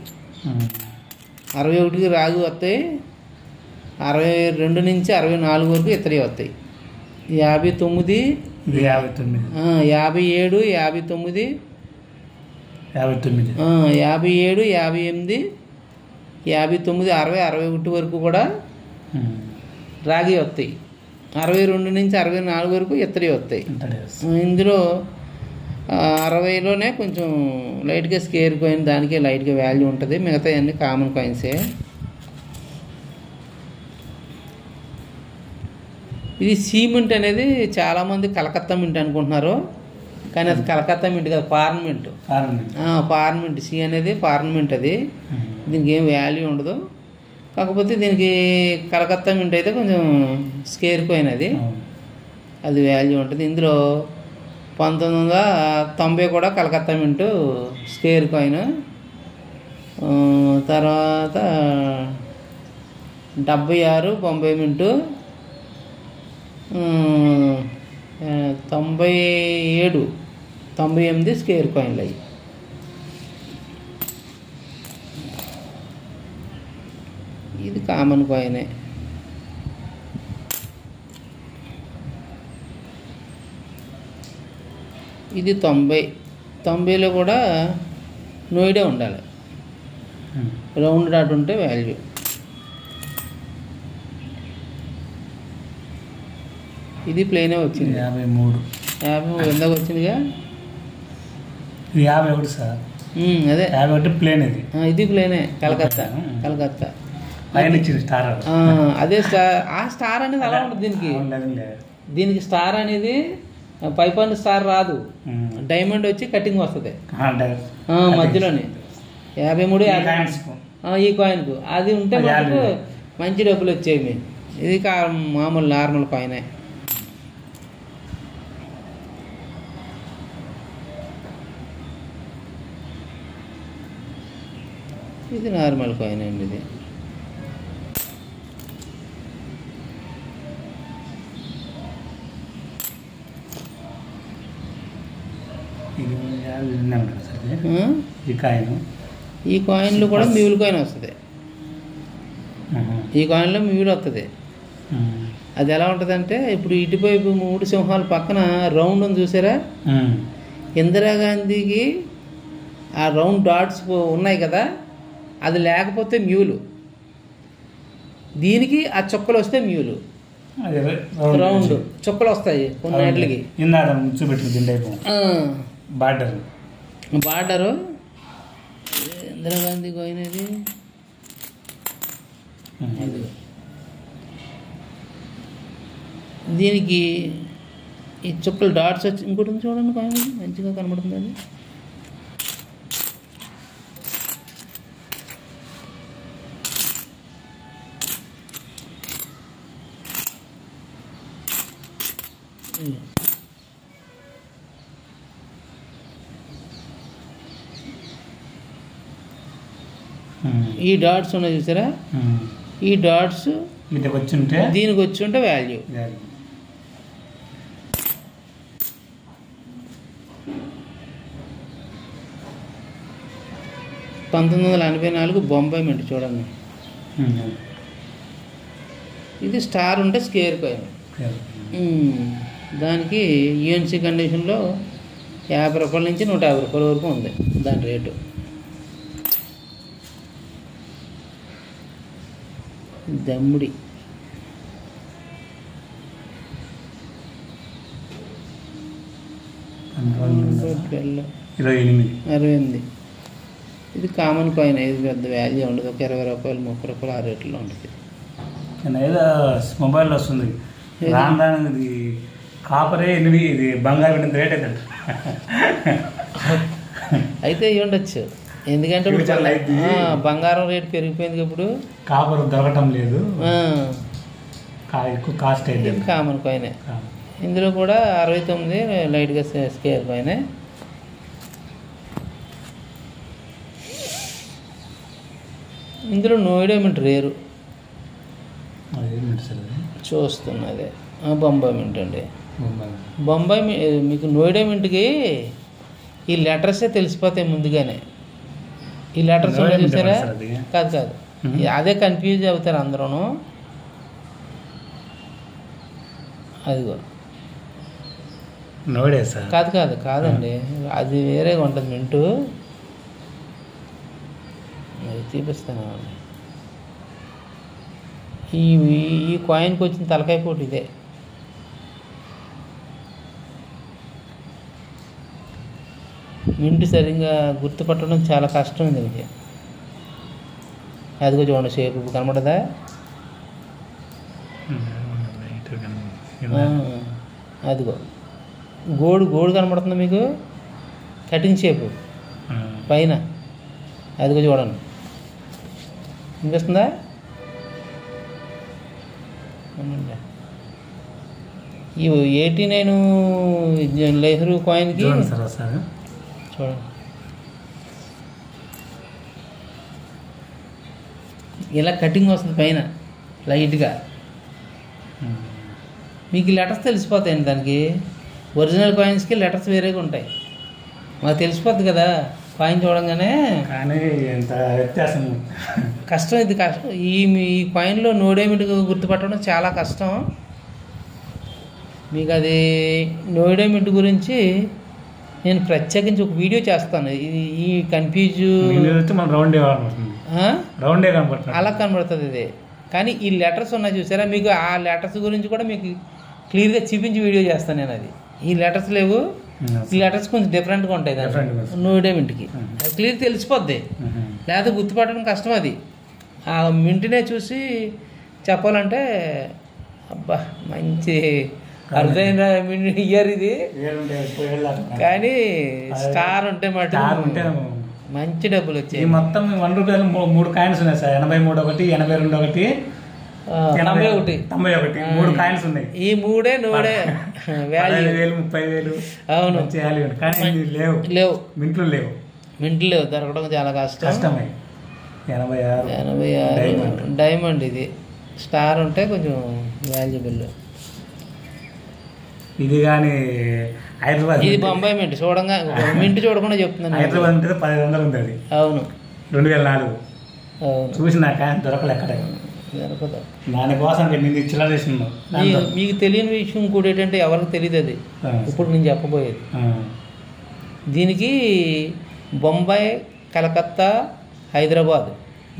61కి రాగి వస్తాయి. 62 నుంచి 64 వరకు ఇతరే వస్తాయి. 59, 57, 59, 57, 58, 59, 60, 61 వరకు కూడా రాగి వస్తాయి. 62 నుంచి 64 వరకు ఇతరే వస్తాయి. ఇందులో 60లోనే కొంచెం లైట్గా స్కేర్ కాయిన్, దానికి లైట్గా వాల్యూ ఉంటుంది. మిగతా అన్ని కామన్ కాయిన్సే. ఇది సిమెంట్ అనేది చాలామంది కలకత్తా మింట్ అనుకుంటున్నారు, కానీ అది కలకత్తా మింట్ కాదు, పార్లమెంట్. పార్లమెంట్ సి అనేది పార్లమెంట్. అది దీనికి ఏం వాల్యూ ఉండదు. కాకపోతే దీనికి కలకత్తా మింట్ అయితే కొంచెం స్కేర్ కాయిన్. అది వాల్యూ ఉంటుంది. ఇందులో 1990 కూడా కలకత్తా మింట్ స్కేర్ కాయిన్. తర్వాత 76 బొంబాయి మింటు, 97, 98 స్కేర్ కాయిన్లు. అవి ఇది కామన్ కాయినే. ఇది 90లో కూడా నోయిడా ఉండాలి. రౌండ్ డాట్ ఉంటే వాల్యూ. ఇది ప్లేనే వచ్చింది. 53 ఎందాక వచ్చిందిగా. 51 సార్. అదే 51 ప్లేన్. ఇది ప్లేనే. కలకత్తా. అదే స్టార్. ఆ స్టార్ అనేది అలా ఉంటుంది దీనికి. దీనికి స్టార్ అనేది పైపాన్ స్టార్ రాదు. డైమండ్ వచ్చి కటింగ్ వస్తుంది మధ్యలోనే. 53 ఈ కాయిన్కు అది ఉంటే మనకు మంచి డబ్బులు వచ్చాయి. మేము ఇది మామూలు నార్మల్ కాయినే. ఇది నార్మల్ కాయిన్ అండి. ఇది ఈ కాయిన్లు కూడా మ్యూల్ కాయిన్ వస్తుంది. ఈ కాయిన్లో మ్యూల్ వస్తుంది. అది ఎలా ఉంటుందంటే ఇప్పుడు ఇటువైపు 3 సింహాల పక్కన రౌండ్ ఉంది చూసారా, ఇందిరాగాంధీకి ఆ రౌండ్ డాట్స్ ఉన్నాయి కదా, అది లేకపోతే మ్యూలు, దీనికి ఆ చుక్కలు వస్తే మ్యూలు. రౌండ్ చుక్కలు వస్తాయి కొన్నిటికి. బార్డరు ఇందిరాగాంధీ కాయిన్ ఇది. దీనికి ఈ చుక్కలు డాట్స్ వచ్చి ఇంకోటి చూడండి కాయిన్ మంచిగా కనబడుతుంది. అది ఈ డాట్స్ ఉన్నాయి చూసారా, ఈ డాట్స్ దీనికి వచ్చి ఉంటే వాల్యూ. 1984 బొంబాయి మింట్ చూడండి. ఇది స్టార్ ఉంటే స్కేర్ కాయిన్. దానికి యూఎన్సీ కండిషన్లో 50 రూపాయల నుంచి 150 రూపాయల వరకు ఉంది దాని రేటు. దమ్ముడి $68. ఇది కామన్ కాయిన్. ఇది పెద్ద వాల్యూ ఉండదు, ఒక 20 రూపాయలు 30 రూపాయలు ఆ రేట్లో ఉంటుంది. ఏదో మొబైల్లో వస్తుంది రాందాని కాపరే ఎనిమిది, ఇది బంగారం రేట్ అవుతుంది. అయితే ఇవి ఉండొచ్చు, ఎందుకంటే బంగారం రేటు పెరిగిపోయింది. ఇప్పుడు కాపర్ దొరకటం లేదు, ఎక్కువ కాస్ట్ అయితే. కామన్ కాయినే. ఇందులో కూడా 69 లైట్గా స్కేర్ కాయినే. ఇందులో నోయిడా రేరు చూస్తున్నది. బొంబాయి మింట్ అండి. బొంబాయి మీకు నోయిడా మింట్కి ఈ లెటర్సే తెలిసిపోతాయి ముందుగానే. ఈ లెటర్స్ చూసారా, కాదు అదే కన్ఫ్యూజ్ అవుతారు అందరూ. అదిగో కాదండి, అది వేరేగా ఉంటుంది మింటు. అది చూపిస్తాను. ఈ కాయిన్కి వచ్చిన తలకాయ పోటీ ఇదే. మింటు సరిగ్గా గుర్తుపట్టడం చాలా కష్టం దీనికి. అదిగో చూడండి, షేప్ కనబడదా? అదిగో గోడు కనబడుతుంది మీకు, కటింగ్ షేపు పైన. అదిగో చూడండి, వినిపిస్తుందా? ఈ 89 నెహ్రూ కాయిన్కి చూడండి, ఇలా కటింగ్ వస్తుంది పైన లైట్గా. మీకు లెటర్స్ తెలిసిపోతాయండి దానికి. ఒరిజినల్ కాయిన్స్కి లెటర్స్ వేరేగా ఉంటాయి, మాకు తెలిసిపోద్ది కదా కాయిన్ చూడంగానే. కానీ ఎంత వ్యత్యాసం, కష్టం. ఇది కష్టం. ఈ కాయిన్లో నోయిడా గుర్తుపట్టడం చాలా కష్టం. మీకు అది నోయిడా మింట్ గురించి నేను ప్రత్యేకించి ఒక వీడియో చేస్తాను. ఈ కన్ఫ్యూజ్ అలా కనబడుతుంది ఇది. కానీ ఈ లెటర్స్ ఉన్నాయి చూసారా, మీకు ఆ లెటర్స్ గురించి కూడా మీకు క్లియర్గా చూపించి వీడియో చేస్తాను నేను. అది ఈ లెటర్స్ లేవు, ఈ లెటర్స్ కొంచెం డిఫరెంట్గా ఉంటాయి నోయిడా మింట్కి. అది క్లియర్ తెలిసిపోద్ది, లేకపోతే గుర్తుపట్టడం కష్టం. అది ఆ మింట్నే చూసి చెప్పాలంటే అబ్బా మంచి అరుదైన ఇయర్ ఇది. కానీ స్టార్ ఉంటే మంచి డబ్బులు వచ్చాయి. మొత్తం ₹1 3 కాయిన్స్ ఉన్నాయి సార్. 83 ఒకటి, 82 ఒకటి, 91, 3 కాయిన్స్ ఉన్నాయి. ఈ మూడే నోడే వాల్యూ 30,000. అవును, కానీ లేవు, మింట్లు లేవు, దొరకడం చాలా కష్టమే. 86 డైమండ్. ఇది స్టార్ ఉంటే కొంచెం వాల్యుబుల్. ఇది కానీ హైదరాబాద్, ఇది బొంబాయి మింట్. మింట్ చూడకుండా చెప్తున్నాను. హైదరాబాద్ ఉంటుంది 10,500 ఉంది అది. అవును 2004. అవును చూసినాక దొరకలే ఎక్కడ. దొరకదు. దానికోసం నేను చిల్లర చేసినాను. మీకు తెలియని విషయం కూడా ఏంటంటే ఎవరికి తెలియదు అది. ఇప్పుడు నేను చెప్పబోయేది దీనికి బొంబాయి, కలకత్తా, హైదరాబాద్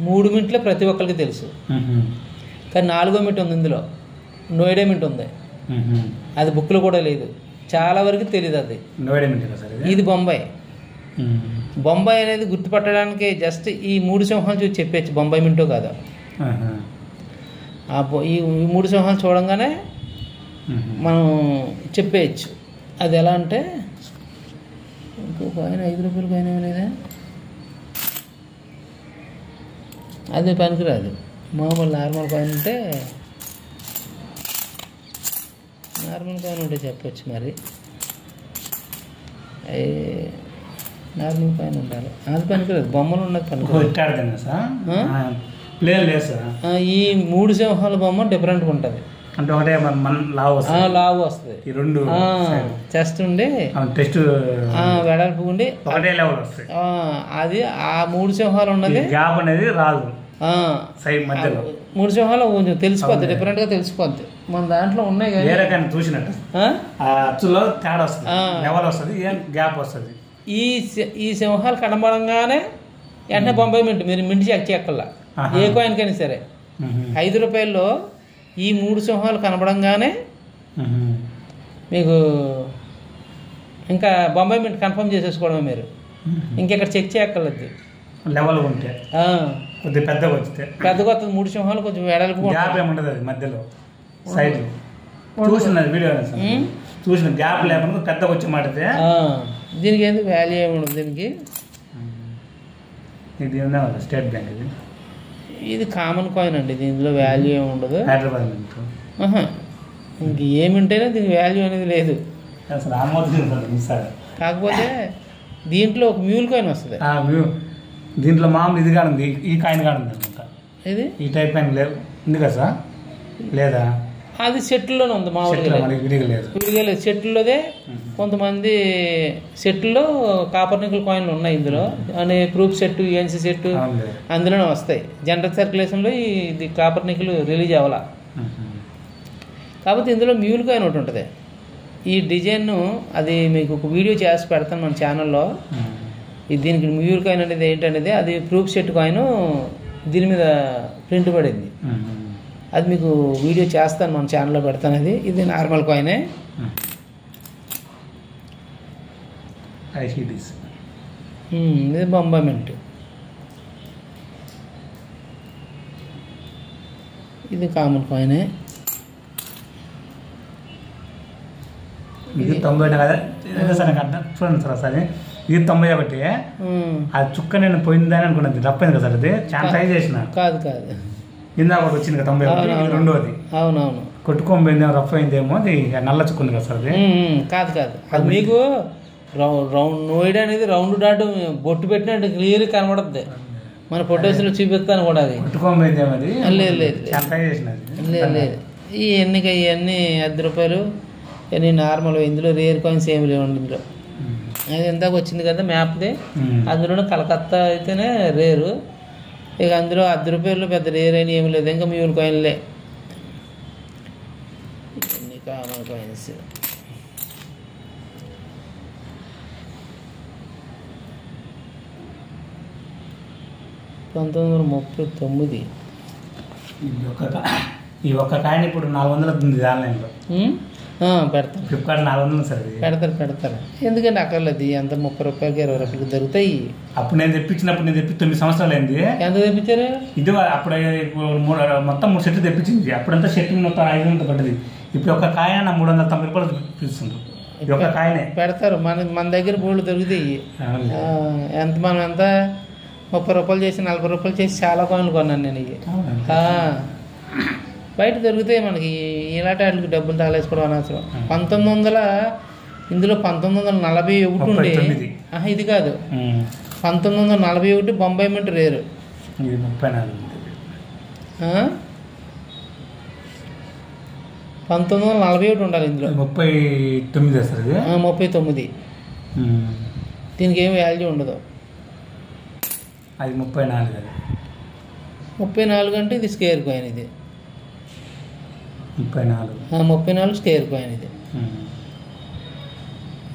3 మింట్లే ప్రతి ఒక్కరికి తెలుసు. కానీ 4వ మింట్ ఉంది ఇందులో, నోయిడా మింట్ ఉంది. అది బుక్లో కూడా లేదు, చాలా వరకు తెలియదు అది. ఇది బొంబాయి. బొంబాయి అనేది గుర్తుపట్టడానికి జస్ట్ ఈ 3 సింహాలు చూసి చెప్పచ్చు బొంబాయి మింటో కాదు. ఈ 3 సింహాలు చూడంగానే మనం చెప్పేయచ్చు. అది ఎలా అంటే ఇంకొక ఆయన 5 రూపాయలు కాయిన్ లేదా, అది పనికిరాదు. మామూలు నార్మల్ కాయిన్ ఉంటే చెప్పచ్చు. మరి నార్మల్ కాయిన్ ఉండాలి, అది పనికిరాదు. బొమ్మలు ఉన్నది పనికిరాదు. ఈ 3 సింహాల బొమ్మ డిఫరెంట్గా ఉంటుంది. అంటే ఒకటే లావు వస్తుంది. చెస్ట్ ఉండి వెడల్పు ఉండి ఒకటే లెవెల్ వస్తుంది. అది ఆ 3 సింహాలు ఉన్నది గ్యాప్ అనేది రాదు. 3 సింహాలు కొంచెం తెలిసిపోద్ది, డిఫరెంట్ గా తెలిసిపోద్ది. మన దాంట్లో ఉన్నాయి కానీ చూసినట్టు అచ్చులో తేడా వస్తుంది, లెవెల్ వస్తుంది, గ్యాప్ వస్తుంది. ఈ సింహాలు కనబడంగానే వెంటనే బొంబాయి మింట్. మీరు మింట్ చెక్ చేయక్కల్లా, ఏ కాయిన్ కైనా సరే. 5 రూపాయల్లో ఈ 3 సింహాలు కనబడంగానే మీకు ఇంకా బొంబాయి మింట్ కన్ఫర్మ్ చేసేసుకోవడమే. మీరు ఇంకెక్కడ చెక్ చేయక్కర్లేదు. లెవెల్ ఉంటే కొద్దిగా పెద్దగా వస్తుంది. 3 సింహాలు కొంచెం వెడల్పు ఉండదు అది మధ్యలో సైడ్. చూసిన వీడియో చూసిన గ్యాప్ లేకుండా పెద్దగా వచ్చి మాడితే దీనికి ఏంది వాల్యూ ఏముండదు. దీనికి ఇది స్టేట్ బ్యాంక్. ఇది కామన్ కాయిన్ అండి, దీనిలో వాల్యూ ఏమి ఉండదు. హైదరాబాద్ ఇంక ఏమింటేనే దీనికి వాల్యూ అనేది లేదు. కాకపోతే దీంట్లో ఒక మ్యూల్ కాయిన్ వస్తుంది. దీంట్లో మామూలు ఇది కాదు, ఈ కాయిన్ కాదు అనమాట. ఇది ఈ టైప్ కాయిన్ లేదు ఉంది కదా సార్? లేదా అది సెట్లోనే ఉంది. మామూలుగా విడిగా లేదు. సెట్లోదే కొంతమంది సెట్లో కాపర్ నికల్ కాయిన్లు ఉన్నాయి ఇందులో. అనే ప్రూఫ్ సెట్, ఎన్సీ సెట్ అందులోనే వస్తాయి. జనరల్ సర్క్యులేషన్లో ఇది కాపర్ నికల్ రిలీజ్ అవ్వాల. కాకపోతే ఇందులో మ్యూల్ కాయిన్ ఒకటి ఉంటుంది. ఈ డిజైన్ అది మీకు ఒక వీడియో చేసి పెడతాను మన ఛానల్లో. దీనికి మ్యూల్ కాయిన్ అనేది ఏంటనేది, అది ప్రూఫ్ సెట్ కాయిన్ దీని మీద ప్రింట్ పడింది. అది మీకు వీడియో చేస్తాను, మన ఛానల్లో పెడతాను. అది ఇది నార్మల్ కాయినే. ఇది బొంబాయి మింట్. ఇది కామన్ కాయినే. ఇది 90 కదా చూడండి సార్. ఒకసారి ఇది 91. ఆ చుక్క నేను పోయిందని అనుకున్నది, తప్పైంది కదా సార్. అది చాలా ట్రై చేసిన. కాదు ఇందాక ఒకటి వచ్చింది కదా 91, రెండోది. అవునవును, కొట్టుకొని పోయిందేమో, రఫ్ అయిందేమో. అది నల్ల చుక్కుంది కదా సార్. అది కాదు. అది మీకు రౌండ్ నోయిడా అనేది రౌండ్ డాట్ బొట్టు పెట్టినట్టు క్లియర్ కనబడుతుంది. మన ఫొటోస్లో చూపిస్తాను కూడా. అది కొట్టుకొని పోయిందేమో. అది లేదు ట్రై చేసిన. లేదు. ఇవన్నీ 10 రూపాయలు ఇవన్నీ నార్మల్. ఇందులో రేర్ కాయిన్స్ ఏమి లేవండి ఇందులో. అది ఇందాక వచ్చింది కదా మ్యాప్ది, అందులోనే కలకత్తా అయితేనే రేరు. ఇక అందులో 10 రూపాయలు పెద్ద రేర్ అని ఏమి లేదు. ఇంకా మ్యూల్ కాయిన్లే ఇవన్నీ కామన్ కాయిన్స్. $1939. ఈ ఒక్క కాయిన్ ఇప్పుడు 400 ఉంది ఆన్లైన్లో. పెడతారు, ఫ్లిప్కార్ట్ 400 సార్. పెడతారు. ఎందుకంటే అక్కర్లేదు. ఎంత 30 రూపాయలకి 20 రూపాయలకి దొరుకుతాయి. అప్పుడు నేను తెప్పి 9 సంవత్సరాలు అయింది. ఎంత తెప్పించారు? ఇది అప్పుడు మొత్తం 3 సెట్లు తెప్పించింది. అప్పుడంతా సెట్టింగ్ మొత్తం 500 పడ్డది. ఇప్పుడు ఒక కాయన 390 రూపాయలు చూపిస్తుంది. ఇది ఒక కాయనే పెడతారు. మన దగ్గర బోర్డు దొరుకుతాయి. మనం ఎంత 30 రూపాయలు చేసి 40 రూపాయలు చేసి చాలా కాయిన్లు కొన్నాను నేను. ఇవి బయట దొరుకుతాయి మనకి. ఇలాంటి వాటికి డబ్బులు తాగేసుకోవడం అనవసరం. 1900 ఇందులో 1941 ఉండే. ఇది కాదు, 1941 బొంబాయి మింట్ రేరు. ఇది 34 ఉంది. 1941 ఉండాలి ఇందులో. 39 వేస్తారు ఇది. 39. దీనికి ఏం వాల్యూ ఉండదు. అది 34 అది. 34 అంటే ఇది స్క్వేర్ కాయిన్ ఇది. 34 స్క్వేర్ కాయిన్ ఇది.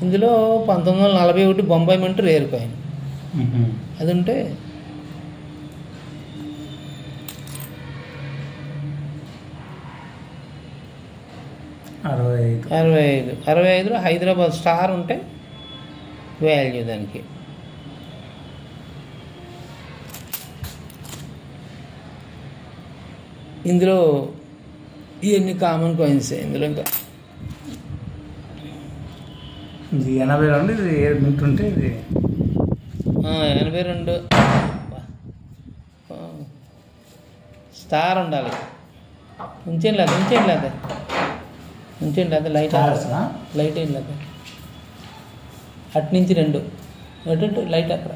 ఇందులో 1941 బొంబాయి మింట్ రేర్ కాయిన్ అది ఉంటే 65 హైదరాబాద్ స్టార్ ఉంటే వాల్యూ దానికి. ఇందులో ఇవన్నీ కామన్ కాయిన్స్. ఇందులో ఇంకా 82 ఇది మింట్ ఉంటే ఇది 82 స్టార్ ఉండాలి. ఉంచండి లేదు లైట్ ఏం లేదు. అటు నుంచి 2 అటు లైట్ అక్కడ.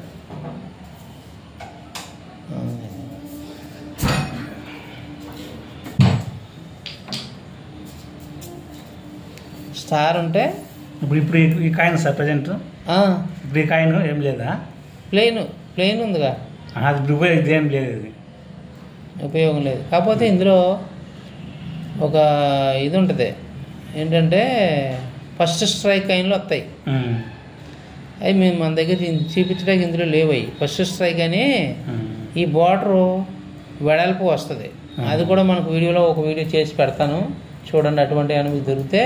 స్టార్ ఉంటే ఇప్పుడు ఈ కాయిన్ సార్ ప్రజెంట్ ఇప్పుడు ఈ కాయిన్ ఏం లేదా? ప్లెయిన్ ఉందిగా. అది ఇదేం లేదు, ఇది ఉపయోగం లేదు. కాకపోతే ఇందులో ఒక ఇది ఉంటుంది ఏంటంటే ఫస్ట్ స్ట్రైక్ కాయిన్లు వస్తాయి. అవి మేము మన దగ్గర చూపించడానికి ఇందులో లేవు. అవి ఫస్ట్ స్ట్రైక్ అని ఈ బార్డరు వెడల్పు వస్తుంది. అది కూడా మనకు వీడియోలో ఒక వీడియో చేసి పెడతాను చూడండి. అటువంటి ఏమైనా మీకు దొరికితే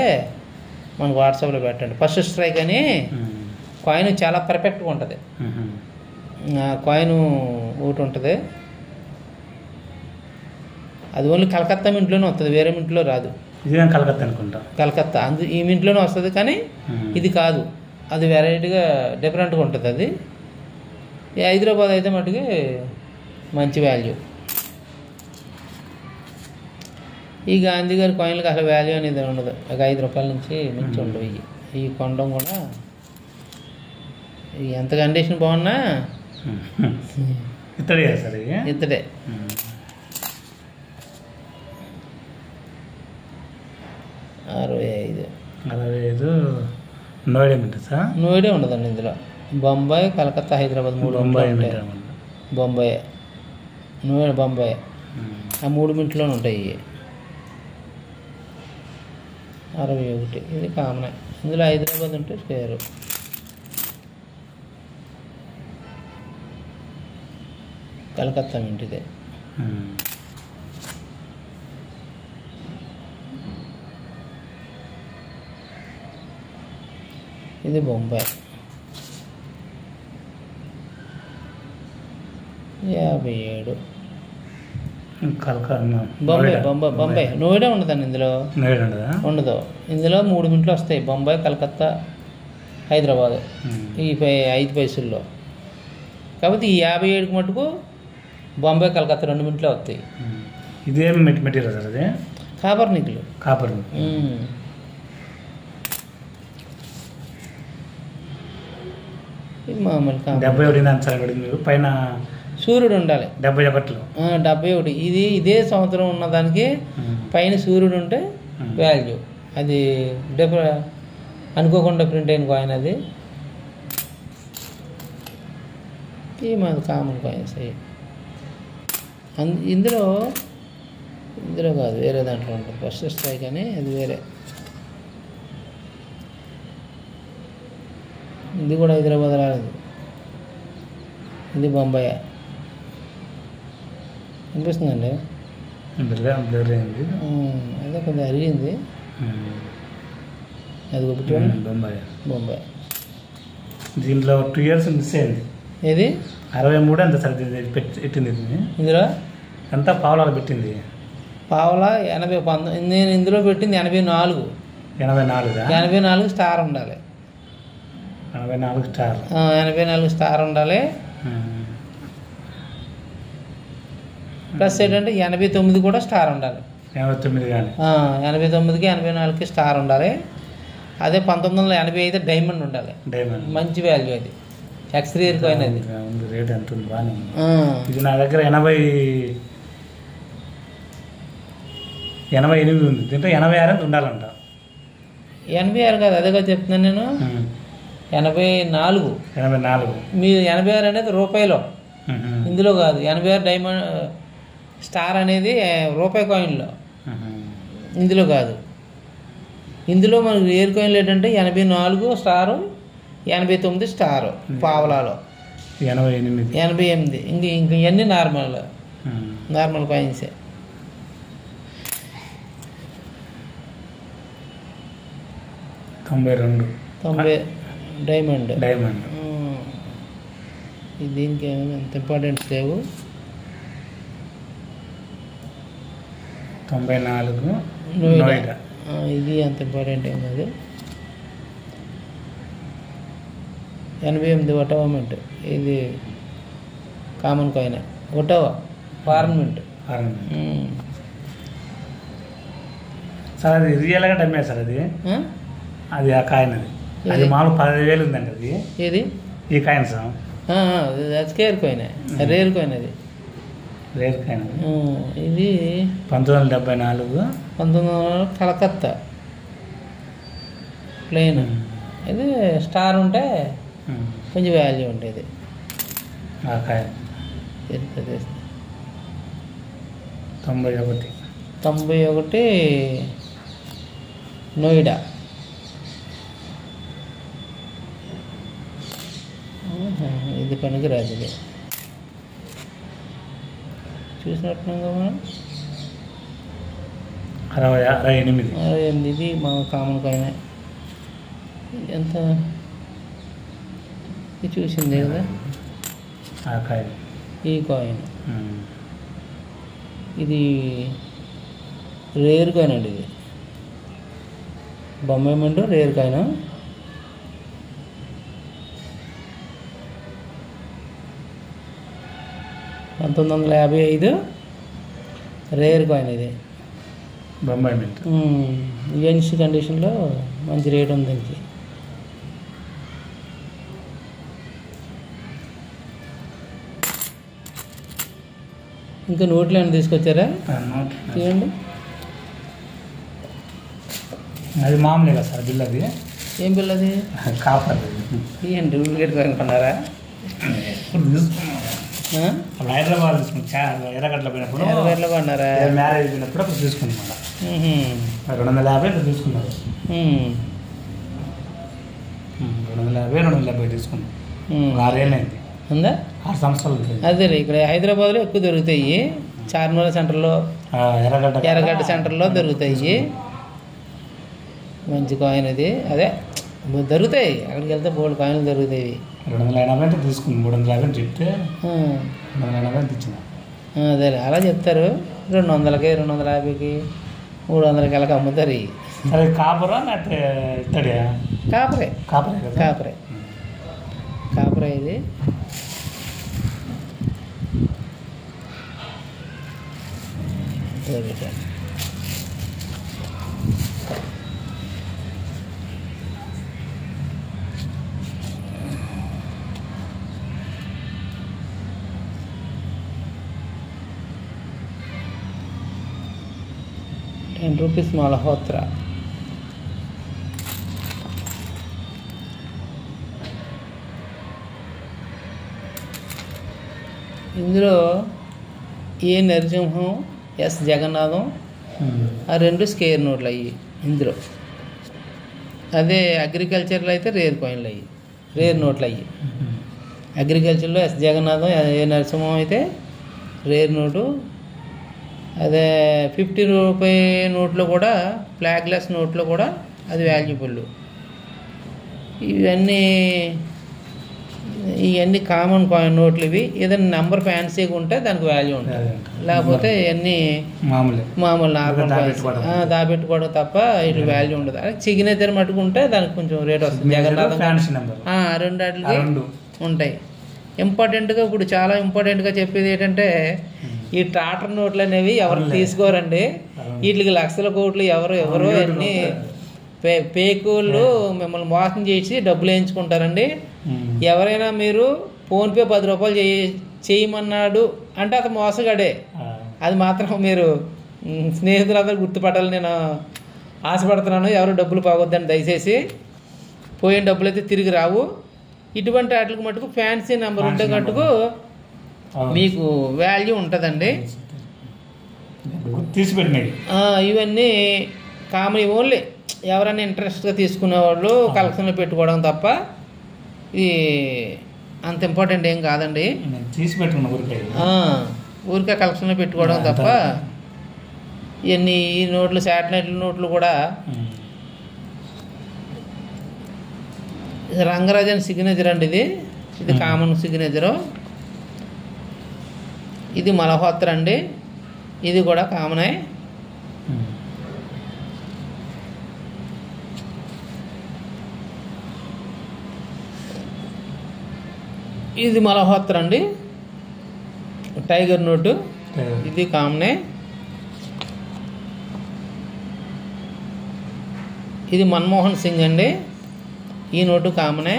మనకు వాట్సాప్లో పెట్టండి. ఫస్ట్ స్ట్రైక్ అని కాయిన్ చాలా పర్ఫెక్ట్గా ఉంటుంది. కాయిన్ ఒకటి ఉంటుంది, అది ఓన్లీ కలకత్తా మింట్లోనే వస్తుంది, వేరే మింట్లో రాదు. కలకత్తా అనుకుంటా. కలకత్తా ఈ మింట్లోనే వస్తుంది, కానీ ఇది కాదు, అది వెరైటీగా డిఫరెంట్గా ఉంటుంది. అది ఈ హైదరాబాద్ అయితే మటుకి మంచి వాల్యూ. ఈ గాంధీ గారి కాయిన్లకు అసలు వాల్యూ అనేది ఉండదు. ఒక 5 రూపాయల నుంచి మించి ఉండవు. ఈ కొండం కూడా ఎంత కండిషన్ బాగున్నా ఇతడే. 65 నోయిడే ఉండదండి ఇందులో. బొంబాయి, కలకత్తా, హైదరాబాద్ 3 బొంబాయి, నోయిడా, బొంబాయి ఆ 3 మింట్లోనే ఉంటాయి. 61 ఇది కామన్. ఇందులో హైదరాబాద్ ఉంటే స్క్వేర్. కలకత్తా మింట్ ఇదే. ఇది బొంబాయి 57. బొంబాయి నోయిడా ఉండదండి ఇందులో. ఉండదు. ఇందులో 3 మింట్లు వస్తాయి, బొంబాయి, కలకత్తా, హైదరాబాద్. ఈ 5 పైసల్లో. కాబట్టి ఈ 57కి మటుకు బొంబాయి, కలకత్తా 2 మింట్లే వస్తాయి. ఇదేం మెటీరియల్ సార్? అదే కాపర్ నిక్కులు. ఇది మామూలు 71 పైన సూర్యుడు ఉండాలి. 71 ఇది ఇదే సంవత్సరం ఉన్నదానికి పైన సూర్యుడు ఉంటే వాల్యూ. అది అనుకోకుండా ప్రింట్ అయిన కాయిన్ అది. ఈ మాది కామన్ కాయిన్స్. ఇందులో కాదు, వేరే దాంట్లో ఉంటుంది. ఫస్ట్ స్ట్రైక్ అని అది వేరే. ఇది కూడా హైదరాబాద్ రాలేదు, ఇది బొంబాయి. అనిపిస్తుందండి అదే కొంచెం అరిగింది. అది ఒకటి బొంబాయి. దీంట్లో 2 years మిస్ అయింది. ఏది 63 ఎంత సార్ పెట్టింది? ఇందులో ఎంత పావులాలు పెట్టింది? పావులా 80. నేను ఇందులో పెట్టింది 84. 84 స్టార్ ఉండాలి. 84 స్టార్ ఉండాలి. ప్లస్ ఏంటంటే 89 కూడా స్టార్ ఉండాలి. 89కి 84కి స్టార్ ఉండాలి. అదే 1985 డైమండ్ ఉండాలి. మంచి వాల్యూ అది. ఎక్స్ రేర్ కాయిన్ అది. ఉంది రేట్ ఎంత ఉంది బాగానే ఉంది. ఇది నా దగ్గర 88 ఉంది. దీంట్లో 86 ఉండాలంట. 86 కాదు, అదేగా చెప్తున్నాను నేను. 84. మీరు 86 అనేది రూపాయలో, ఇందులో కాదు. 86 డైమండ్ స్టార్ అనేది రూపాయి కాయిన్లో, ఇందులో కాదు. ఇందులో మనకు రేర్ కాయిన్లు ఏంటంటే 84 స్టారు, 89 స్టారు పావలాలో, 88. ఇంక ఇవన్నీ నార్మల్ కాయిన్సే. తొంభై డైమండ్. దీనికి ఏమైనా ఎంత ఇంపార్టెంట్స్ లేవు. 94 నోయిడా. ఇది అంత ఇంపార్టెంట్ ఏం కాదు. 88 ఒటవా మింట్. ఇది common coin. Ottawa foreign mint. Sir అది రియల్గా డమ్మే సార్ అది. అది ఆ కాయిన్ అది మామూలు 10,000 ఉందండి అది. ఏది ఈ coin sir? Care coin, rare coin అది. రేర్ కాయిన్ ఇది 1974 కలకత్తా ప్లేన్. ఇది స్టార్ ఉంటే కొంచెం వాల్యూ ఉండేది. ఆ కాయిన్ 91 నోయిడా. ఇది పనికిరాదు. ఇది చూసినట్టుగా మనం 68. ఇది మా కామన్ కాయిన్. ఎంత ఇది చూసింది కదా ఈ కాయిన్. ఇది రేర్ కాయిన్ అండి. ఇది బొమ్మ రేర్ కాయిన్. $1955 rare coin. ఇది బొంబాయి మింట్. యూఎన్స్ కండిషన్లో మంచి రేట్ ఉంది దీనికి. ఇంకా నోట్లు ఏమైనా తీసుకొచ్చారా? చూడండి. అది మామూలే కదా సార్ బిల్? అది ఏం బిల్? అది కాపర్. ఏం డూప్లికేట్ కొనుక్కున్నారా? హైదరాబాద్ తీసుకున్నాం. ఎర్రగడ్డలో పోయినప్పుడు కొన్నారా? మ్యారేజ్ పోయినప్పుడు అప్పుడు తీసుకున్నాం. 250 తీసుకున్నారు. 250 తీసుకున్నాం. 6 ఏళ్ళు అయింది. ఉందా? 6 సంవత్సరాలు. అదే ఇక్కడ హైదరాబాద్లో ఎక్కువ దొరుకుతాయి. చార్మినార్ సెంటర్లో, ఎర్రగడ్డ సెంటర్లో దొరుకుతాయి. మంచి కాయిన్ అది. అదే దొరుకుతాయి. అక్కడికి వెళ్తే బోల్డ్ కాయిన్లు దొరుకుతాయి. 280 తీసుకున్నాం. 350 చెప్తే 280 ఇచ్చిన. అదే అలా చెప్తారు. 200కి, 250కి, 300కి అలాగ అమ్ముతారు. అదే కాపరా లేకపోతే ఇత్తడి? కాపరే. ఇది ₹10 మల్హోత్రా. ఇందులో ఏ నరసింహం, ఎస్ జగన్నాథం, ఆ 2 స్కేర్ నోట్లు అయ్యి ఇందులో. అదే అగ్రికల్చర్లో అయితే రేర్ కాయిన్లు అయ్యి, రేర్ నోట్లు అయ్యి. అగ్రికల్చర్లో ఎస్ జగన్నాథం, ఏ నరసింహం అయితే రేర్ నోటు. అదే 50 రూపాయి నోట్లో కూడా, ఫ్లాగ్లెస్ నోట్లో కూడా అది వాల్యుబుల్. ఇవన్నీ కామన్ కాయిన్ నోట్లు. ఇవి ఏదైనా నెంబర్ ఫ్యాన్సీగా ఉంటే దానికి వాల్యూ ఉంటుంది. లేకపోతే ఇవన్నీ మామూలు నార్మల్ దాపెట్టుకోవడం తప్ప ఇటు వాల్యూ ఉండదు. అదే సిగ్నేచర్ మట్టుకుంటే దానికి కొంచెం రేట్ వస్తుంది. జగన్నాథం 2 ఉంటాయి. ఇంపార్టెంట్గా ఇప్పుడు చాలా ఇంపార్టెంట్గా చెప్పేది ఏంటంటే, ఈ ట్రాక్టర్ నోట్లు అనేవి ఎవరు తీసుకోరండి. వీటికి లక్షల కోట్లు ఎవరో అన్నీ పేకోళ్ళు మిమ్మల్ని మోసం చేసి డబ్బులు వేయించుకుంటారండి. ఎవరైనా మీరు ఫోన్పే 10 రూపాయలు చేయమన్నాడు అంటే అది మోసగాడే. అది మాత్రం మీరు స్నేహితులందరూ గుర్తుపట్టాలని నేను ఆశపడుతున్నాను. ఎవరు డబ్బులు పోగొద్దని దయచేసి. పోయిన డబ్బులు అయితే తిరిగి రావు. ఇటువంటి వాటికి మటుకు ఫ్యాన్సీ నెంబర్ ఉంటే మటుకు మీకు వాల్యూ ఉంటుందండి. ఇవన్నీ కామన్, ఓన్లీ ఎవరైనా ఇంట్రెస్ట్గా తీసుకునే వాళ్ళు కలెక్షన్లో పెట్టుకోవడం తప్ప ఇది అంత ఇంపార్టెంట్ ఏం కాదండి. ఊరికే కలెక్షన్లో పెట్టుకోవడం తప్ప ఇవన్నీ ఈ నోట్లు శాటిలైట్ నోట్లు కూడా రంగరాజన్ సిగ్నేచర్ అండి. ఇది కామన్ సిగ్నేచరు. ఇది మల్హోత్రా అండి, ఇది కూడా కామనే. ఇది మల్హోత్రా అండి, టైగర్ నోటు, ఇది కామనే. ఇది మన్మోహన్ సింగ్ అండి, ఈ నోటు కామనే.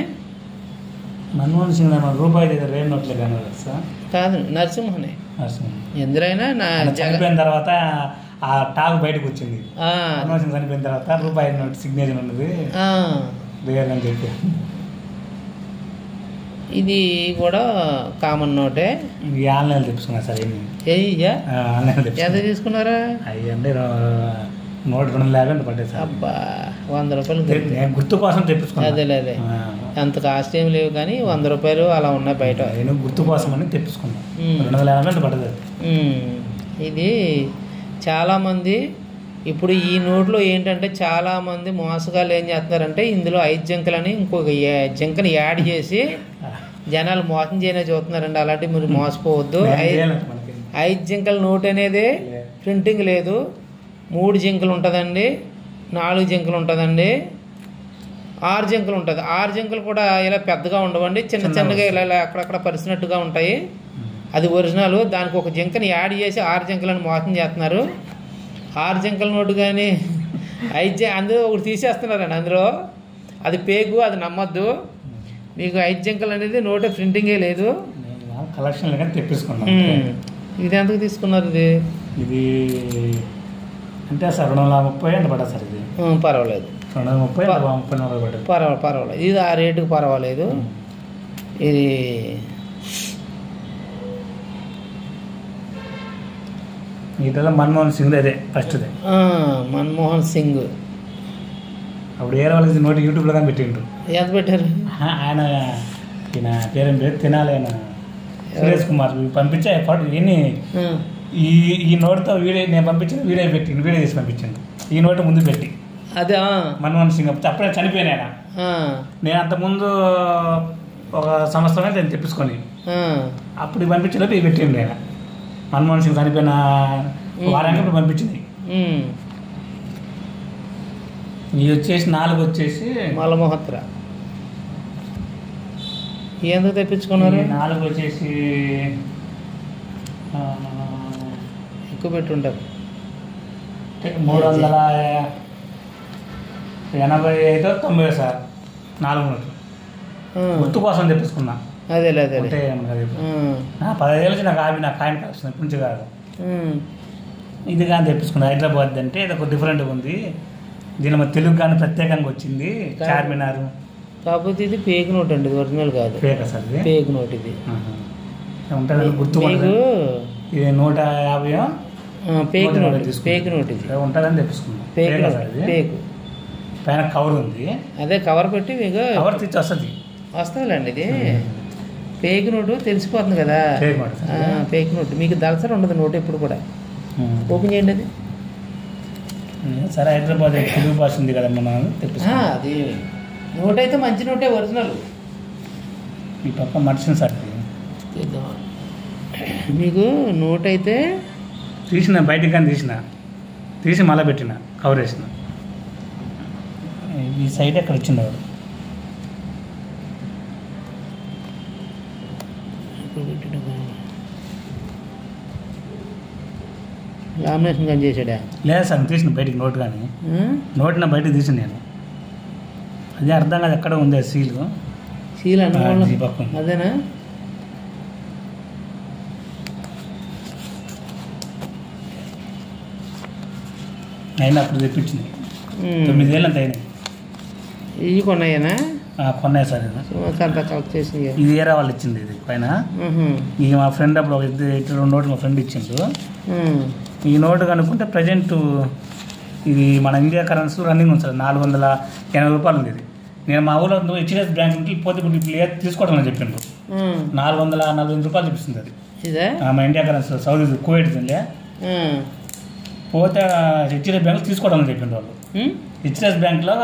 మన్మోహన్ సింగ్ రూపాయి దగ్గర నోట్లే కాదు, నరసింహనే. ఎందురైనా నా చనిపోయిన తర్వాత ఆ టాక్ బయటకు వచ్చింది. మన్మోహన్ సింగ్ చనిపోయిన తర్వాత రూపాయి నోట్ సిగ్నేచర్ ఉన్నది అని చెప్పి. ఇది కూడా కామన్ నోటే. ఆన్లైన్ తెప్పించుకున్నా సార్. ఎంత తీసుకున్నారా? అయ్యండి నోట్ 250 పడ్డాయి సార్. అబ్బా, 100 రూపాయలు గుర్తు కోసం తెప్పించుకున్నా. అదే అంత కాస్ట్ ఏం లేవు కానీ 100 రూపాయలు అలా ఉన్నాయి బయట. నేను గుర్తు కోసం అని తెప్పించుకున్నా. 250 పడ్డది. ఇది చాలామంది ఇప్పుడు ఈ నోట్లో ఏంటంటే చాలామంది మోసగాళ్ళు ఏం చేస్తున్నారంటే ఇందులో 5 జంకలని ఇంకొక జంకని యాడ్ చేసి జనాలు మోసం చేయనే చూస్తున్నారండి. అలాంటి మీరు మోసపోవద్దు. 5 జింకల నోట్ అనేది ప్రింటింగ్ లేదు. 3 జింకలు ఉంటుందండి, 4 జింకలు ఉంటుందండి, 6 జింకలు ఉంటుంది. 6 జింకలు కూడా ఇలా పెద్దగా ఉండవండి, చిన్న చిన్నగా ఇలా అక్కడక్కడ పరిచినట్టుగా ఉంటాయి. అది ఒరిజినల్. దానికి ఒక జింకని యాడ్ చేసి 6 జింకలను మోసం చేస్తున్నారు. 6 జింకల నోటు కానీ 5 అందులో ఒకటి తీసేస్తున్నారండి. అందులో అది పేగు, అది నమ్మద్దు. మీకు 5 జింకలు అనేది నోటే ప్రింటింగే లేదు. కలెక్షన్ తెప్పించుకున్నాం. ఇది ఎంతకు తీసుకున్నారు? ఇది అంటే సార్ 230 అంటే పడ్డా సార్. ఇది పర్వాలేదు, 230 పర్వాలేదు. ఇది ఆ రేటుకు పర్వాలేదు. ఇది ఇదలా మన్మోహన్ సింగ్ అదే ఫస్ట్దే. మన్మోహన్ సింగ్ అప్పుడు వేరే వాళ్ళకి నోటి యూట్యూబ్లో కానీ పెట్టిండ్రు. ఎంత పెట్టారు? ఆయన ఈయన పేరేం పేరు తినాలి, ఆయన సురేష్ కుమార్ పంపించే ఇవన్నీ ఈ నోటుతో వీడియో నేను పంపించిన వీడియో చేసి పంపించాను. ఈ నోటు ముందు పెట్టి అదే మన్మోహన్ సింగ్ అప్పుడే చనిపోయిన ఆయన. నేను అంతకుముందు 1 సంవత్సరం నేను తెప్పించుకొని అప్పుడు పంపించినప్పుడు ఇవి పెట్టింది ఆయన. మన్మోహన్ సింగ్ చనిపోయిన వారానికి ఇప్పుడు పంపించింది. ఇవి వచ్చేసి 4 వచ్చేసి మల్హోత్రా. ఎందుకు తెప్పించుకున్నారు? 4 వచ్చేసి ఎక్కువ పెట్టుంటారు. 385-90 సార్. 4 నోట్లు గుర్తు కోసం తెప్పించుకున్నా. అదే 15 ఏళ్ళ నుంచి నాకు కాయిన్ కలెక్షన్ ఎప్పటి నుంచి కాదు. ఇది కానీ తెప్పించుకున్నా. హైదరాబాద్ అంటే ఇది ఒక డిఫరెంట్గా ఉంది. దీని మన తెలుగు కానీ ప్రత్యేకంగా వచ్చింది. చార్మినార్ కాకపోతే ఇది ఫేక్ నోట్ అండి, ఒరిజినల్ కాదు. Fake sir, fake note. ఇది ఉంటుంది గుర్తు. ఇది 150 ఫేక్ నోట్. ఫేక్ నోట్ ఇది ఉంటుందని తెప్పించుకున్నాం. ఫేక్ పైన కవర్ ఉంది. అదే కవర్ పెట్టి మీకు కవర్ తెచ్చి వస్తుందిలేండి. ఇది ఫేక్ నోటు తెలిసిపోతుంది కదా. ఫేక్ నోట్ మీకు దళసరి ఉండదు నోట్ ఎప్పుడు కూడా. ఓపెన్ చేయండి. అది సరే హైదరాబాద్ తెలుగు భాష ఉంది కదా మనం అది నోట్ అయితే మంచి నోటే, ఒరిజినల్. ఈ పక్క మర్చిన సార్ మీకు నోట్ అయితే తీసిన బయటికి కానీ తీసి మళ్ళీ పెట్టిన కవర్ వేసిన. ఈ సైడ్ ఎక్కడ వచ్చింది వాడు లామినేషన్ కానీ చేసాడా? లేదు సార్, తీసిన బయటికి నోట్ కానీ నోట్ నా బయటకు తీసిన నేను. అదే అర్థం కాదు ఎక్కడ ఉంది సీలు. సీల్ అన్న ఈ పక్క ఉంది. అదేనా? అయినా అప్పుడు తెప్పించింది 9 ఏళ్ళు అంత అయినాయి. ఇవి కొన్నాయేనా? కొన్నాయి సార్. ఇది అంతా కలెక్ట్ చేసి ఇది ఏరా వాళ్ళు ఇచ్చింది. ఇది పైన ఇక మా ఫ్రెండ్ అప్పుడు ఒక 2 నోట్లు మా ఫ్రెండ్ ఇచ్చిండు. ఈ నోటు కనుక్కుంటే ప్రజెంట్ ఇది మన ఇండియా కరెన్సీ రన్నింగ్ ఉంది సార్. 480 రూపాయలు ఉంది ఇది. నేను మా ఊళ్ళో హెచ్డిఎఫ్ బ్యాంక్ నుంచి పోతే ఇప్పుడు తీసుకోవడం అని చెప్పిండు. 445 రూపాయలు చూపిస్తుంది అది. మా ఇండియా కరెన్సీ సౌదీ కువైట్ పోతే హెచ్డిఎఫ్ బ్యాంక్ తీసుకోవడం అని చెప్పిండు వాళ్ళు. హెచ్డిఎఫ్ బ్యాంక్లో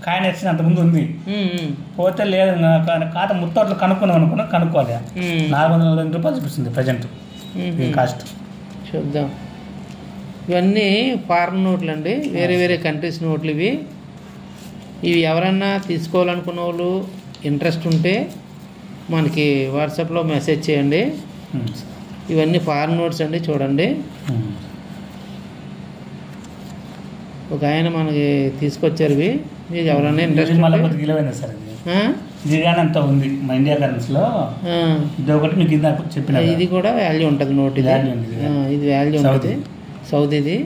కాయిన్ ఎక్స్చేంజ్ అంతకుముందు ఉంది. పోతే లేదు ఖాతా ముత్తోట్లు కనుక్కోవాలి. 445 రూపాయలు చూపిస్తుంది ప్రజెంట్ ఈ కాస్ట్. చూద్దాం. ఇవన్నీ ఫారెన్ నోట్లు అండి, వేరే వేరే కంట్రీస్ నోట్లు ఇవి. ఎవరన్నా తీసుకోవాలనుకున్న వాళ్ళు ఇంట్రెస్ట్ ఉంటే మనకి వాట్సాప్లో మెసేజ్ చేయండి. ఇవన్నీ ఫారెన్ నోట్స్ అండి, చూడండి. ఒక ఆయన మనకి తీసుకొచ్చారు ఇవి. మీకు ఎవరైనా ఇంట్రెస్ట్ అంత ఉంది మా ఇండియా కరెన్సీలో. ఇది ఒకటి మీకు చెప్పిన ఇది కూడా వాల్యూ ఉంటుంది నోట్. ఇది వాల్యూ ఉంటుంది సౌదీది.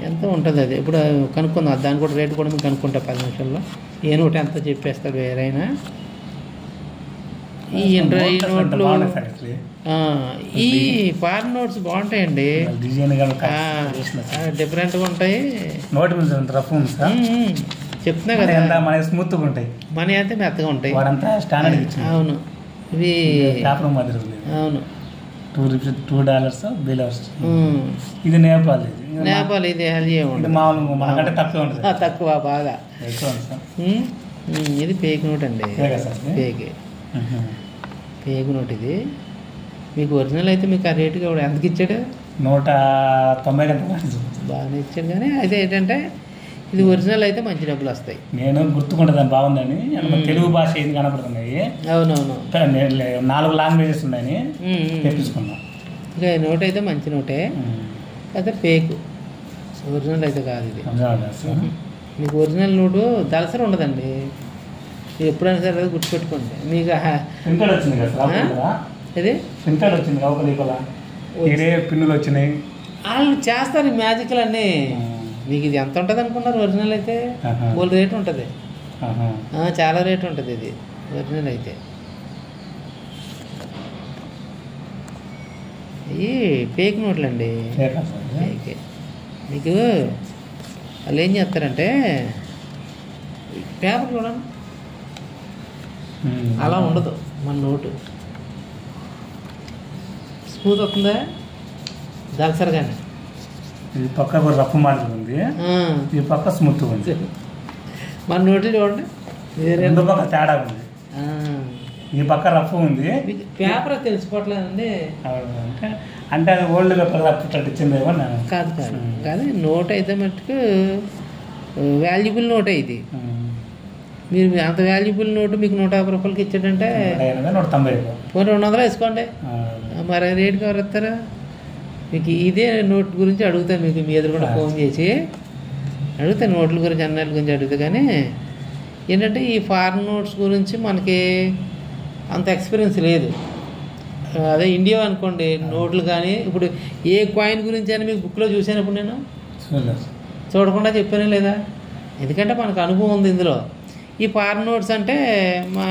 ఎంత ఉంటుంది అది ఇప్పుడు కనుక్కుందాం. దాని కూడా రేటు కూడా మీకు కనుక్కుంటా 10 నిమిషాల్లో. ఏ నోట్ ఎంత చెప్పేస్తాడు వేరైనా. ఈ నోట్లు ఈ ఫారెన్ నోట్స్ బాగుంటాయండి, డిఫరెంట్గా ఉంటాయి. చెప్తున్నా కదా స్మూత్గా ఉంటాయి, మనీ అయితే మెత్తగా ఉంటాయి. అవును ఇవి అవును. $2 ఇది నేపాల్. ఇది హెల్దీ మనకంటే తక్కువ బాగా. ఇది పేక్ నోట్ అండి, పేక్ నోట్. ఇది మీకు ఒరిజినల్ అయితే మీకు ఆ రేటుకి ఎంతకి ఇచ్చాడు? 190 బాగానే ఇచ్చాడు. కానీ అయితే ఏంటంటే ఇది ఒరిజినల్ అయితే మంచి డబ్బులు వస్తాయి. నేను గుర్తుకుంటుందని బాగుందని తెలుగు భాష ఏది కనపడుతున్నాయి. అవునవును 4 లాంగ్వేజెస్ ఉన్నాయని తెప్పించుకున్నా. ఇక నోట్ అయితే మంచి నోటే, అయితే ఫేక్, ఒరిజినల్ అయితే కాదు ఇది. మీకు ఒరిజినల్ నోటు దళసరి ఉండదండి. మీరు ఎప్పుడైనా సరే అది గుర్తుపెట్టుకోండి. మీకు ఇది పిన్నులు వచ్చినాయి, వాళ్ళు చేస్తారు మ్యాజిక్లు అన్నీ. మీకు ఇది ఎంత ఉంటుంది అనుకున్నారు? ఒరిజినల్ అయితే బోల్ రేట్ ఉంటుంది, చాలా రేట్ ఉంటుంది ఇది ఒరిజినల్ అయితే. ఇవి ఫేక్ నోట్లు అండి, ఫేకే. మీకు వాళ్ళు ఏం చేస్తారంటే పేపర్ చూడండి అలా ఉండదు. మన నోటు స్మూత్ అవుతుందా దళసరిగానే. ఈ పక్క రఫ్ మార్జిన్ ఉంది, ఈ పక్క స్మూత్ ఉంది. మన నోట్లు చూడండి రెండు పక్క తేడా ఉంది. ఈ పక్క రఫ్ ఉంది, పేపర్ తెలిసిపోవట్లేదండి. అంటే అది ఓల్డ్ పేపర్ ఇచ్చింది కాదు కాదు కాదు. నోట్ అయితే మటుకు వాల్యుబుల్ నోటే ఇది. మీరు అంత వాల్యుబుల్ నోటు మీకు 150 రూపాయలకి ఇచ్చాడంటే 200 వేసుకోండి. మరి రేటుకి ఎవరు ఇస్తారా? మీకు ఇదే నోట్ గురించి అడుగుతాను, మీకు మీ ఎదురు కూడా ఫోన్ చేసి అడుగుతాను, నోట్ల గురించి అన్నిటి గురించి అడుగుతా. కానీ ఏంటంటే ఈ ఫారెన్ నోట్స్ గురించి మనకి అంత ఎక్స్పీరియన్స్ లేదు. అదే ఇండియా అనుకోండి నోట్లు కానీ, ఇప్పుడు ఏ కాయిన్ గురించి అని మీకు బుక్లో చూసాను. ఇప్పుడు నేను చూడకుండా చెప్పానే లేదా, ఎందుకంటే మనకు అనుభవం ఉంది ఇందులో. ఈ ఫారెన్ నోట్స్ అంటే మా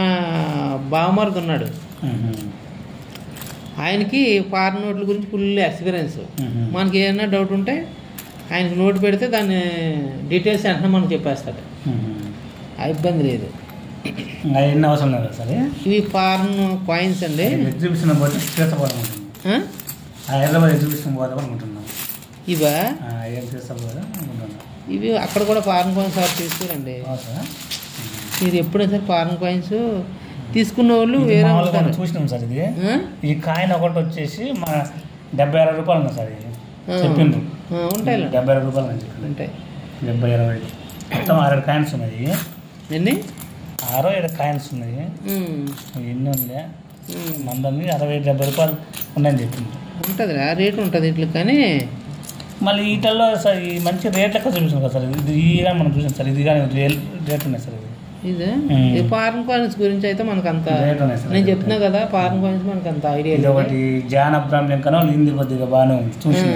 బావమరిది ఉన్నాడు, ఆయనకి ఫారెన్ నోట్ల గురించి ఫుల్ ఎక్స్పీరియన్స్. మనకి ఏదైనా డౌట్ ఉంటే ఆయనకి నోటు పెడితే దాన్ని డీటెయిల్స్ వెంటనే మనకు చెప్పేస్తాడు, ఆ ఇబ్బంది లేదు. అవసరం లేదు సార్. ఇవి ఫారెన్ కాయిన్స్ అండి. ఎగ్జిబిషన్ హైదరాబాద్ ఎగ్జిబిషన్ పోదాం అనుకుంటున్నాం. ఇవా ఇవి అక్కడ కూడా ఫారెన్ కాయిన్స్ తీసుకురండి. మీరు ఎప్పుడైనా సరే ఫారెన్ కాయిన్స్ తీసుకున్న వాళ్ళు వేరే చూసినాం సార్. ఇది ఈ కాయిన్ ఒకటి వచ్చేసి మన 70-60 రూపాయలు ఉన్నాయి సార్. ఇది చెప్పిండ్రు ఉంటాయి 70-60 రూపాయలు ఉంటాయి. 70-60 మొత్తం 6 కాయిన్స్ ఉన్నాయి. ఎన్ని 6-7 కాయిన్స్ ఉన్నాయి. ఎన్ని ఉన్నాయి మంది 60-70 రూపాయలు ఉన్నాయని చెప్పింది. ఉంటుంది ఆ రేటు ఉంటుంది ఇట్లా. కానీ మళ్ళీ వీటిల్లో సార్ ఈ మంచి రేట్ లెక్క చూపిస్తాం కదా సార్. ఇది కానీ మనం చూసాం సార్. ఇది కానీ రేట్ ఉన్నాయి సార్. ఇది ఇదే ఈ ఫారెన్ కాయిన్స్ గురించి అయితే మనకు అంత నేను చెప్తున్నా కదా, ఫారెన్ కాయిన్స్ మనకు అంత ఐడియా ఇది ఒకటి జాన్ అబ్రామ్ లింకన్ హిందీ కొద్దిగా బాగానే ఉంది చూసి.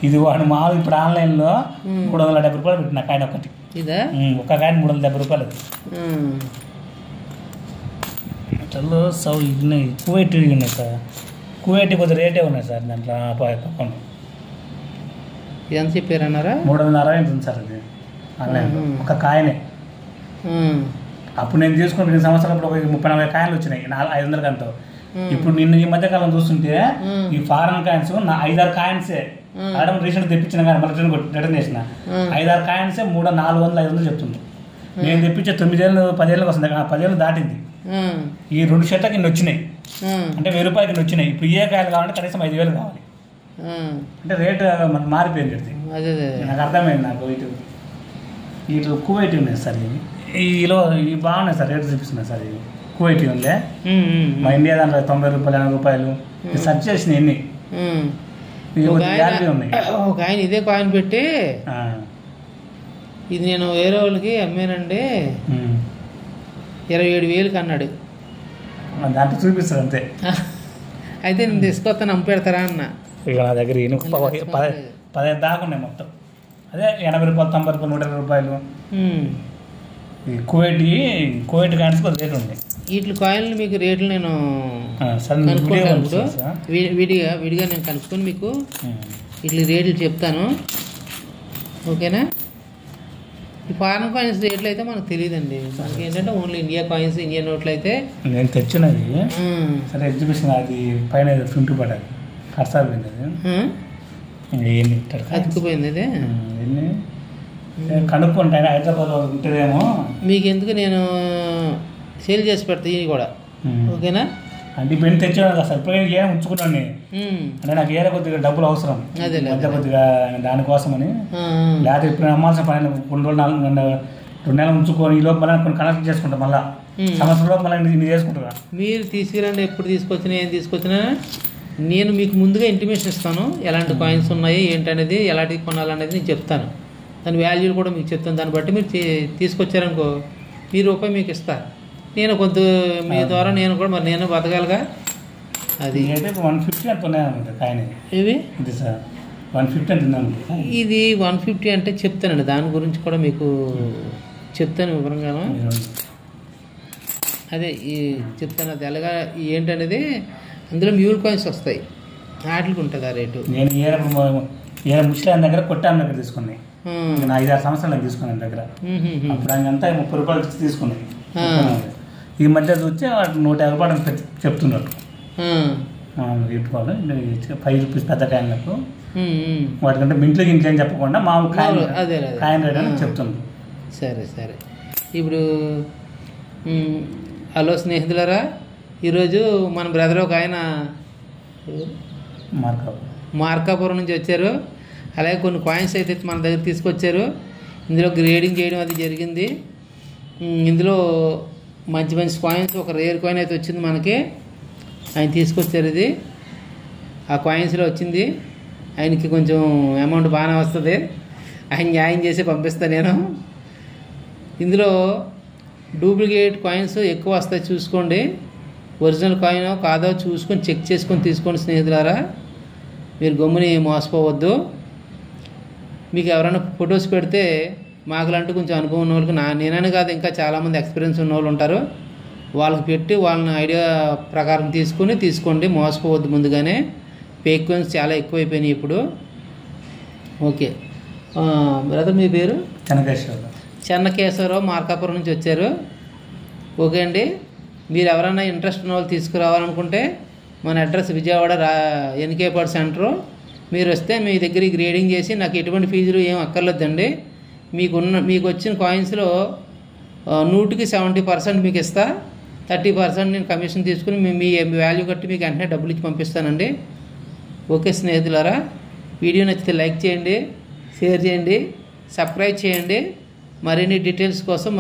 ఇది వాడు మామూలు ఇప్పుడు ఆన్లైన్లో 370 రూపాయలు పెట్టిన కాయిన్ ఒకటి. ఇదా ఒక కాయిన్ 370 రూపాయలు. చల్లో సౌ ఉన్నాయి కువైట్ ఉన్నాయి సార్. కువైట్ కొద్దిగా రేటే ఉన్నాయి సార్ దాంట్లో అకౌంట్. ఎంత చెప్పారన్నారా? 360 ఉంది సార్ అది ఆన్లైన్ ఒక కాయినే. అప్పుడు నేను తీసుకుని 2 సంవత్సరాలు 30-40 కాయిన్లు వచ్చినాయి 500 కంతో. ఇప్పుడు నిన్న ఈ మధ్య కాలం చూస్తుంటే ఈ ఫారెన్ కాయిన్స్ 5-6 కాయిన్సే ఆడ రీసెంట్ తెప్పించిన కానీ మళ్ళీ రిటర్న్ చేసిన 5-6 కాయిన్సే 300-400-500 చెప్తుంది. నేను తెప్పించే 9 ఏళ్ళు 10 ఏళ్ళకి వస్తుంది, 10 ఏళ్ళు దాటింది. ఈ 2 షర్ట్లకి ఇన్ని వచ్చినాయి అంటే 1000 రూపాయలకి ఇన్ని వచ్చినాయి. ఇప్పుడు ఏ కాయలు కావాలంటే కనీసం 5000 కావాలి. అంటే రేటు మనకు మారిపోయింది. నాకు అర్థమైంది. నాకు ఇటు కువైట్ ఉన్నాయి సార్. ఇవి బాగున్నాయి సార్, రేటు చూపిస్తున్నాయి సార్. ఇవి కువైట్ ఉందే, మా ఇండియా దాంట్లో 90 రూపాయలు 80 రూపాయలు సెర్చ్ చేసిన ఎన్ని ఉన్నాయి. ఒక ఆయన ఇదే కాయిన్ పెట్టి ఇది నేను వేరే వాళ్ళకి అమ్మానండి 27,000కి అన్నాడు. దాంట్లో చూపిస్తారు అంతే. అయితే నేను తీసుకొస్తాను అమ్ముపెడతారా అన్న. ఇక నా దగ్గర 15 దాకా ఉన్నాయి మొత్తం. అదే 80 రూపాయలు 90 రూపాయలు 120 రూపాయలు. కువైట్ కాయిన్స్ కొద్ది రేట్లు ఉన్నాయి. వీటి కాయిన్లు మీకు రేట్లు నేను విడిగా నేను కనుక్కొని మీకు వీటి రేట్లు చెప్తాను. ఓకేనా? ఈ ఫారెన్ కాయిన్స్ రేట్లు అయితే మనకు తెలియదండి. మనకి ఏంటంటే ఓన్లీ ఇండియా కాయిన్స్, ఇండియన్ నోట్లు అయితే నేను తెచ్చినది సరే ఎగ్జిబిషన్ అది పైన ప్రింట్ పడాలి కడసారిపోయింది. అది అతుక్కుపోయింది. అదే కనుక్కుంటే హైదరాబాద్లో ఉంటుందేమో. మీకు ఎందుకు నేను సేల్ చేసి పెడతా ఇవి కూడా. ఓకేనా? అంటే ఇప్పుడు తెచ్చాను కదా సార్. ఇప్పుడు ఏం ఉంచుకున్నాను నేను. అంటే నాకు ఏదో కొద్దిగా డబ్బులు అవసరం మధ్య కొద్దిగా దానికోసమని. లేకపోతే ఇప్పుడు అమ్మాల్సిన పని 2 రోజులు 2 నెలలు ఉంచుకొని ఈ లోపు మళ్ళీ కొన్ని కనెక్ట్ చేసుకుంటాం. మళ్ళీ సంవత్సరంలో మళ్ళీ ఇది చేసుకుంటా. మీరు తీసుకురండి, ఎప్పుడు తీసుకొచ్చినా ఏం తీసుకొచ్చినా నేను మీకు ముందుగా ఇంటిమేషన్ ఇస్తాను. ఎలాంటి కాయిన్స్ ఉన్నాయి ఏంటనేది, ఎలాంటివి కొనాలనేది నేను చెప్తాను. దాని వాల్యూలు కూడా మీకు చెప్తాను. దాన్ని బట్టి మీరు తీసుకొచ్చారనుకో ₹1 మీకు ఇస్తాను. నేను కొంత మీ ద్వారా నేను కూడా మరి నేను బతకాలిగా. అది 150 అంత ఉన్నాయన్నమాట కాయిన్. ఇవి ఇది సార్ 150 అంటున్నాను. ఇది 150 అంటే చెప్తానండి. దాని గురించి కూడా మీకు చెప్తాను వివరంగా. అదే చెప్తాను అది ఎలాగా ఏంటనేది. అందులో మ్యూల్ కాయిన్స్ వస్తాయి, వాటికి ఉంటుంది ఆ రేటు. నేను ముస్లిం దగ్గర కొట్టాను దగ్గర తీసుకున్నాయి. 5-6 సంవత్సరాలు తీసుకున్నాను దగ్గర. అప్పుడు అంతా 30 రూపాయలు తీసుకున్నాయి. ఈ మధ్య చూస్తే వాటి 150 రూపాయలు చెప్తున్నారు. ₹5 పెద్ద కాయలకు వాటికంటే మింట్లోకి ఇంకేం చెప్పకుండా మామూలు కాయన్ రేట్ అని చెప్తున్నారు. సరే సరే. ఇప్పుడు హలో స్నేహితులారా, ఈరోజు మన బ్రదర్ ఒక ఆయన మార్కాపురం నుంచి వచ్చారు. అలాగే కొన్ని కాయిన్స్ అయితే మన దగ్గర తీసుకొచ్చారు. ఇందులో గ్రేడింగ్ చేయడం అది జరిగింది. ఇందులో మంచి మంచి కాయిన్స్, ఒక రేర్ కాయిన్ అయితే వచ్చింది మనకి. ఆయన తీసుకొచ్చారు. ఇది ఆ కాయిన్స్లో వచ్చింది. ఆయనకి కొంచెం అమౌంట్ బాగానే వస్తుంది. ఆయన న్యాయం చేసి పంపిస్తాను నేను. ఇందులో డూప్లికేట్ కాయిన్స్ ఎక్కువ వస్తాయి, చూసుకోండి. ఒరిజినల్ కాయిన్ కాదో చూసుకొని చెక్ చేసుకొని తీసుకోండి స్నేహితులారా. మీరు గమ్ముని మోసపోవద్దు. మీకు ఎవరైనా ఫొటోస్ పెడితే మాకులంటూ కొంచెం అనుభవం ఉన్న వాళ్ళకి, నేనని కాదు ఇంకా చాలామంది ఎక్స్పీరియన్స్ ఉన్న వాళ్ళు ఉంటారు, వాళ్ళకి పెట్టి వాళ్ళని ఐడియా ప్రకారం తీసుకోండి. మోసపోవద్దు ముందుగానే. ఫేక్ కాయిన్స్ చాలా ఎక్కువైపోయినాయి ఇప్పుడు. ఓకే బ్రదర్, మీ పేరు? చెన్నకేశ్వరరావు, మార్కాపురం నుంచి వచ్చారు. ఓకే అండి. మీరు ఎవరైనా ఇంట్రెస్ట్ ఉన్న వాళ్ళు తీసుకురావాలనుకుంటే మన అడ్రస్ విజయవాడ ఎన్కేపాడు సెంటరు. మీరు వస్తే మీ దగ్గర గ్రేడింగ్ చేసి నాకు ఎటువంటి ఫీజులు ఏం అక్కర్లేదండి. మీకు వచ్చిన కాయిన్స్లో 100కి 70% మీకు ఇస్తా. 30% నేను కమిషన్ తీసుకుని మీ వాల్యూ కట్టి మీకు వెంటనే డబ్బులు ఇచ్చి పంపిస్తానండి. ఓకే స్నేహితులారా, వీడియో నచ్చితే లైక్ చేయండి, షేర్ చేయండి, సబ్స్క్రైబ్ చేయండి. మరిన్ని డీటెయిల్స్ కోసం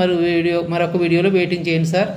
మరొక వీడియోలో వెయిటింగ్ చేయండి సార్.